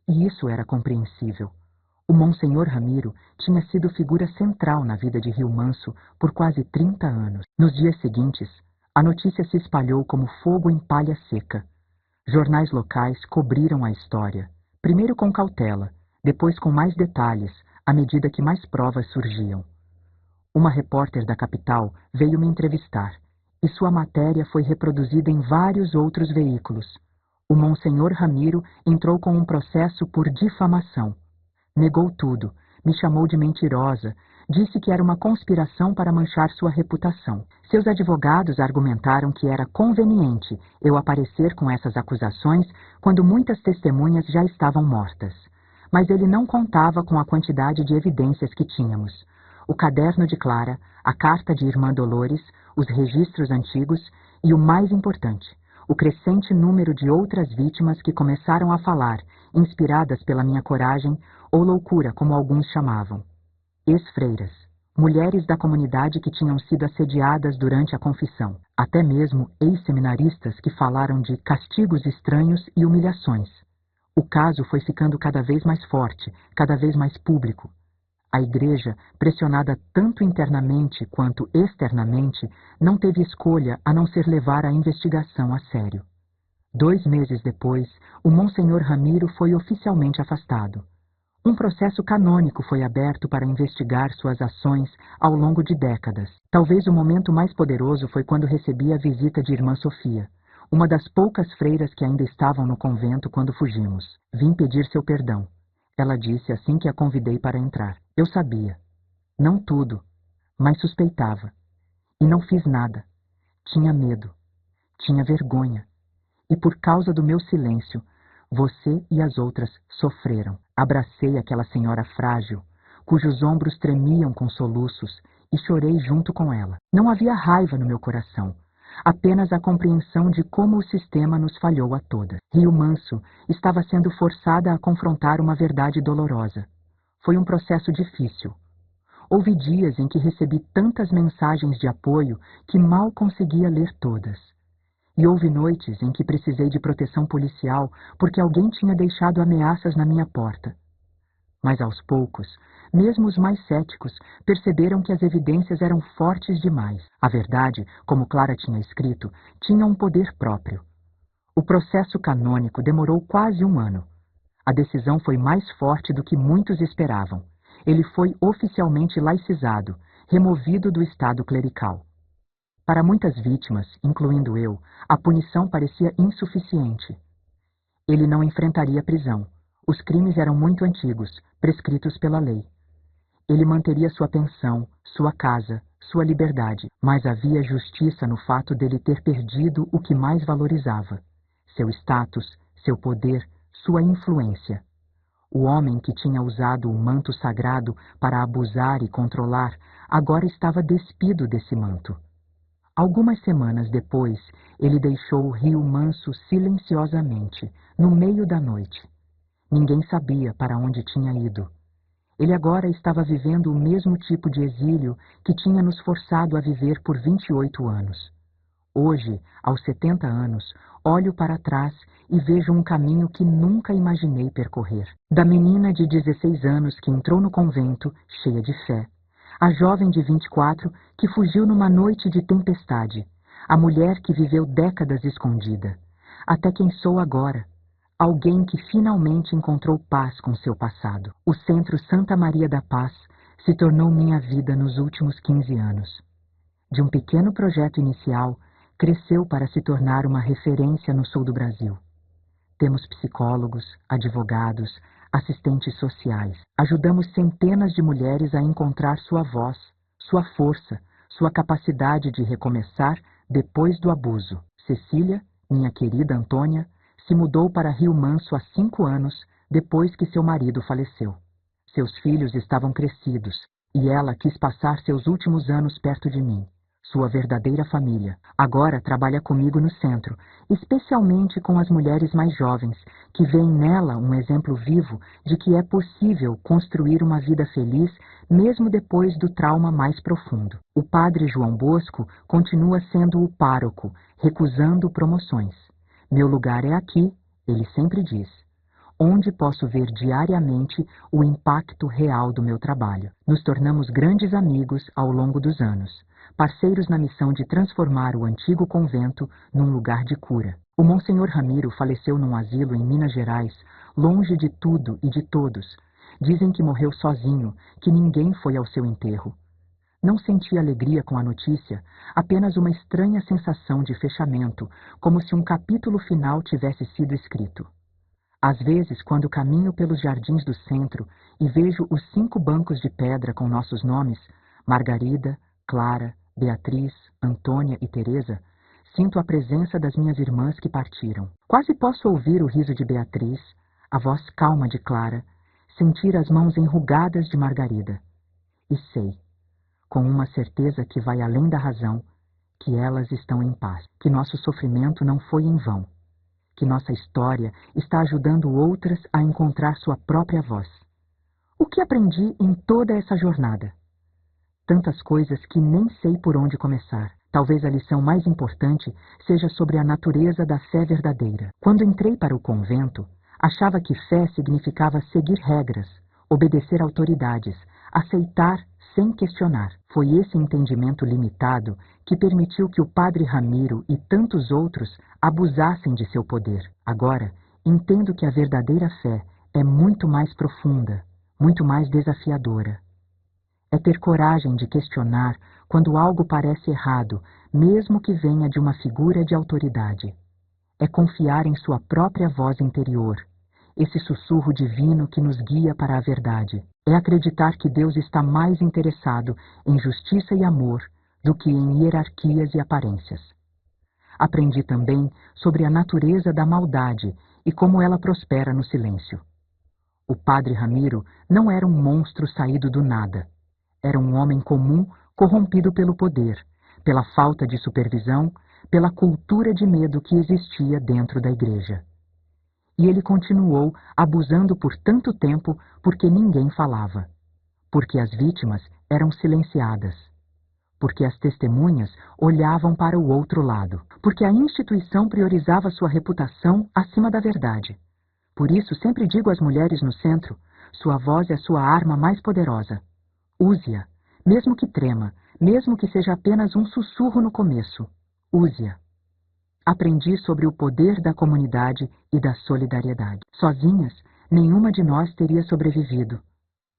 E isso era compreensível. O Monsenhor Ramiro tinha sido figura central na vida de Rio Manso por quase 30 anos. Nos dias seguintes, a notícia se espalhou como fogo em palha seca. Jornais locais cobriram a história, primeiro com cautela, depois com mais detalhes, à medida que mais provas surgiam. Uma repórter da capital veio me entrevistar, e sua matéria foi reproduzida em vários outros veículos. O Monsenhor Ramiro entrou com um processo por difamação. Negou tudo, me chamou de mentirosa, disse que era uma conspiração para manchar sua reputação. Seus advogados argumentaram que era conveniente eu aparecer com essas acusações quando muitas testemunhas já estavam mortas. Mas ele não contava com a quantidade de evidências que tínhamos. O caderno de Clara, a carta de Irmã Dolores, os registros antigos e, o mais importante, o crescente número de outras vítimas que começaram a falar, inspiradas pela minha coragem ou loucura, como alguns chamavam. Ex-freiras, mulheres da comunidade que tinham sido assediadas durante a confissão, até mesmo ex-seminaristas que falaram de castigos estranhos e humilhações. O caso foi ficando cada vez mais forte, cada vez mais público. A igreja, pressionada tanto internamente quanto externamente, não teve escolha a não ser levar a investigação a sério. 2 meses depois, o Monsenhor Ramiro foi oficialmente afastado. Um processo canônico foi aberto para investigar suas ações ao longo de décadas. Talvez o momento mais poderoso foi quando recebi a visita de Irmã Sofia, uma das poucas freiras que ainda estavam no convento quando fugimos. Vim pedir seu perdão. Ela disse assim que a convidei para entrar. Eu sabia. Não tudo, mas suspeitava. E não fiz nada. Tinha medo. Tinha vergonha. E por causa do meu silêncio, você e as outras sofreram. Abracei aquela senhora frágil, cujos ombros tremiam com soluços, e chorei junto com ela. Não havia raiva no meu coração, apenas a compreensão de como o sistema nos falhou a todas. Rio Manso estava sendo forçada a confrontar uma verdade dolorosa. Foi um processo difícil. Houve dias em que recebi tantas mensagens de apoio que mal conseguia ler todas. E houve noites em que precisei de proteção policial porque alguém tinha deixado ameaças na minha porta. Mas aos poucos, mesmo os mais céticos perceberam que as evidências eram fortes demais. A verdade, como Clara tinha escrito, tinha um poder próprio. O processo canônico demorou quase 1 ano. A decisão foi mais forte do que muitos esperavam. Ele foi oficialmente laicizado, removido do estado clerical. Para muitas vítimas, incluindo eu, a punição parecia insuficiente. Ele não enfrentaria prisão. Os crimes eram muito antigos, prescritos pela lei. Ele manteria sua pensão, sua casa, sua liberdade, mas havia justiça no fato dele ter perdido o que mais valorizava: seu status, seu poder, sua influência. O homem que tinha usado o manto sagrado para abusar e controlar, agora estava despido desse manto. Algumas semanas depois, ele deixou o Rio Manso silenciosamente, no meio da noite. Ninguém sabia para onde tinha ido. Ele agora estava vivendo o mesmo tipo de exílio que tinha nos forçado a viver por 28 anos. Hoje, aos 70 anos, olho para trás e vejo um caminho que nunca imaginei percorrer. Da menina de 16 anos que entrou no convento, cheia de fé, a jovem de 24 que fugiu numa noite de tempestade, a mulher que viveu décadas escondida, até quem sou agora, alguém que finalmente encontrou paz com seu passado. O Centro Santa Maria da Paz se tornou minha vida nos últimos 15 anos. De um pequeno projeto inicial, cresceu para se tornar uma referência no sul do Brasil. Temos psicólogos, advogados, assistentes sociais. Ajudamos centenas de mulheres a encontrar sua voz, sua força, sua capacidade de recomeçar depois do abuso. Cecília, minha querida Antônia, se mudou para Rio Manso há 5 anos, depois que seu marido faleceu. Seus filhos estavam crescidos, e ela quis passar seus últimos anos perto de mim, sua verdadeira família. Agora trabalha comigo no centro, especialmente com as mulheres mais jovens, que veem nela um exemplo vivo de que é possível construir uma vida feliz mesmo depois do trauma mais profundo. O padre João Bosco continua sendo o pároco, recusando promoções. Meu lugar é aqui, ele sempre diz, onde posso ver diariamente o impacto real do meu trabalho. Nos tornamos grandes amigos ao longo dos anos, parceiros na missão de transformar o antigo convento num lugar de cura. O Monsenhor Ramiro faleceu num asilo em Minas Gerais, longe de tudo e de todos. Dizem que morreu sozinho, que ninguém foi ao seu enterro. Não senti alegria com a notícia, apenas uma estranha sensação de fechamento, como se um capítulo final tivesse sido escrito. Às vezes, quando caminho pelos jardins do centro e vejo os 5 bancos de pedra com nossos nomes, Margarida, Clara, Beatriz, Antônia e Teresa, sinto a presença das minhas irmãs que partiram. Quase posso ouvir o riso de Beatriz, a voz calma de Clara, sentir as mãos enrugadas de Margarida. E sei, com uma certeza que vai além da razão, que elas estão em paz, que nosso sofrimento não foi em vão, que nossa história está ajudando outras a encontrar sua própria voz. O que aprendi em toda essa jornada? Tantas coisas que nem sei por onde começar. Talvez a lição mais importante seja sobre a natureza da fé verdadeira. Quando entrei para o convento, achava que fé significava seguir regras, obedecer autoridades, aceitar sem questionar. Foi esse entendimento limitado que permitiu que o padre Ramiro e tantos outros abusassem de seu poder. Agora, entendo que a verdadeira fé é muito mais profunda, muito mais desafiadora. É ter coragem de questionar quando algo parece errado, mesmo que venha de uma figura de autoridade. É confiar em sua própria voz interior, esse sussurro divino que nos guia para a verdade. É acreditar que Deus está mais interessado em justiça e amor do que em hierarquias e aparências. Aprendi também sobre a natureza da maldade e como ela prospera no silêncio. O padre Ramiro não era um monstro saído do nada. Era um homem comum corrompido pelo poder, pela falta de supervisão, pela cultura de medo que existia dentro da igreja. E ele continuou abusando por tanto tempo porque ninguém falava, porque as vítimas eram silenciadas, porque as testemunhas olhavam para o outro lado, porque a instituição priorizava sua reputação acima da verdade. Por isso, sempre digo às mulheres no centro, sua voz é sua arma mais poderosa. Use-a, mesmo que trema, mesmo que seja apenas um sussurro no começo. Use-a. Aprendi sobre o poder da comunidade e da solidariedade. Sozinhas, nenhuma de nós teria sobrevivido.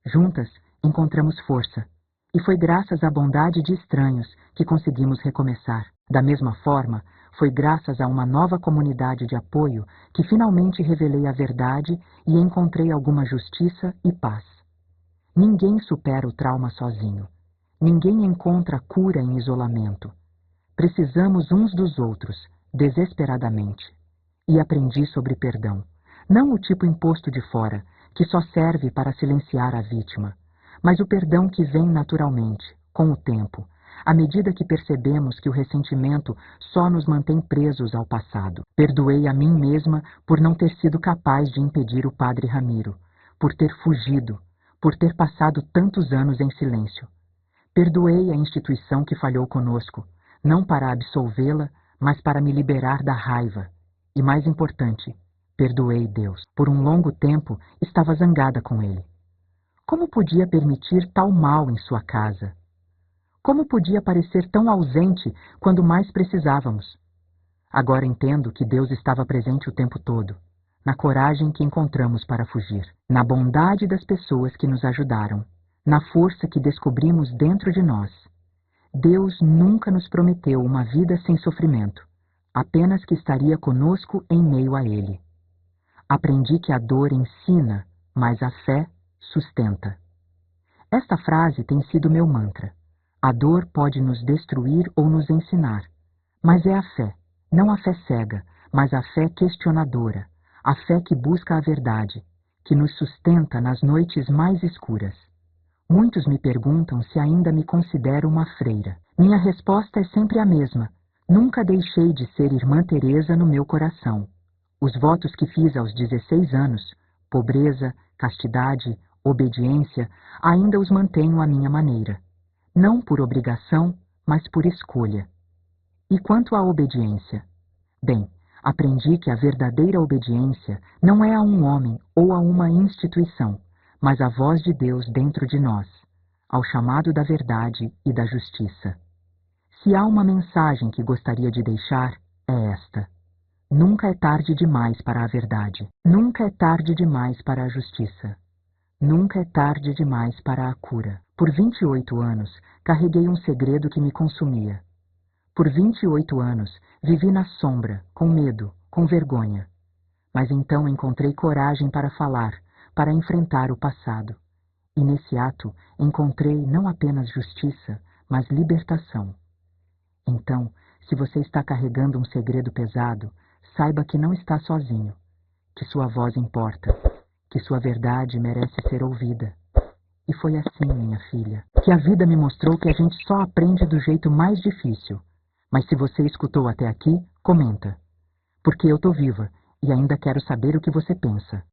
Juntas, encontramos força. E foi graças à bondade de estranhos que conseguimos recomeçar. Da mesma forma, foi graças a uma nova comunidade de apoio que finalmente revelei a verdade e encontrei alguma justiça e paz. Ninguém supera o trauma sozinho. Ninguém encontra cura em isolamento. Precisamos uns dos outros, desesperadamente. E aprendi sobre perdão. Não o tipo imposto de fora, que só serve para silenciar a vítima, mas o perdão que vem naturalmente, com o tempo, à medida que percebemos que o ressentimento só nos mantém presos ao passado. Perdoei a mim mesma por não ter sido capaz de impedir o padre Ramiro, por ter fugido, por ter passado tantos anos em silêncio. Perdoei a instituição que falhou conosco, não para absolvê-la, mas para me liberar da raiva. E mais importante, perdoei Deus. Por um longo tempo, estava zangada com ele. Como podia permitir tal mal em sua casa? Como podia parecer tão ausente quando mais precisávamos? Agora entendo que Deus estava presente o tempo todo, na coragem que encontramos para fugir, na bondade das pessoas que nos ajudaram, na força que descobrimos dentro de nós. Deus nunca nos prometeu uma vida sem sofrimento, apenas que estaria conosco em meio a ele. Aprendi que a dor ensina, mas a fé sustenta. Esta frase tem sido meu mantra. A dor pode nos destruir ou nos ensinar, mas é a fé, não a fé cega, mas a fé questionadora, a fé que busca a verdade, que nos sustenta nas noites mais escuras. Muitos me perguntam se ainda me considero uma freira. Minha resposta é sempre a mesma. Nunca deixei de ser Irmã Teresa no meu coração. Os votos que fiz aos 16 anos, pobreza, castidade, obediência, ainda os mantenho à minha maneira. Não por obrigação, mas por escolha. E quanto à obediência? Bem, aprendi que a verdadeira obediência não é a um homem ou a uma instituição, mas a voz de Deus dentro de nós, ao chamado da verdade e da justiça. Se há uma mensagem que gostaria de deixar, é esta. Nunca é tarde demais para a verdade. Nunca é tarde demais para a justiça. Nunca é tarde demais para a cura. Por 28 anos, carreguei um segredo que me consumia. Por 28 anos, vivi na sombra, com medo, com vergonha. Mas então encontrei coragem para falar, para enfrentar o passado. E nesse ato encontrei não apenas justiça, mas libertação. Então, se você está carregando um segredo pesado, saiba que não está sozinho, que sua voz importa, que sua verdade merece ser ouvida. E foi assim, minha filha, que a vida me mostrou que a gente só aprende do jeito mais difícil. Mas se você escutou até aqui, comenta. Porque eu tô viva e ainda quero saber o que você pensa.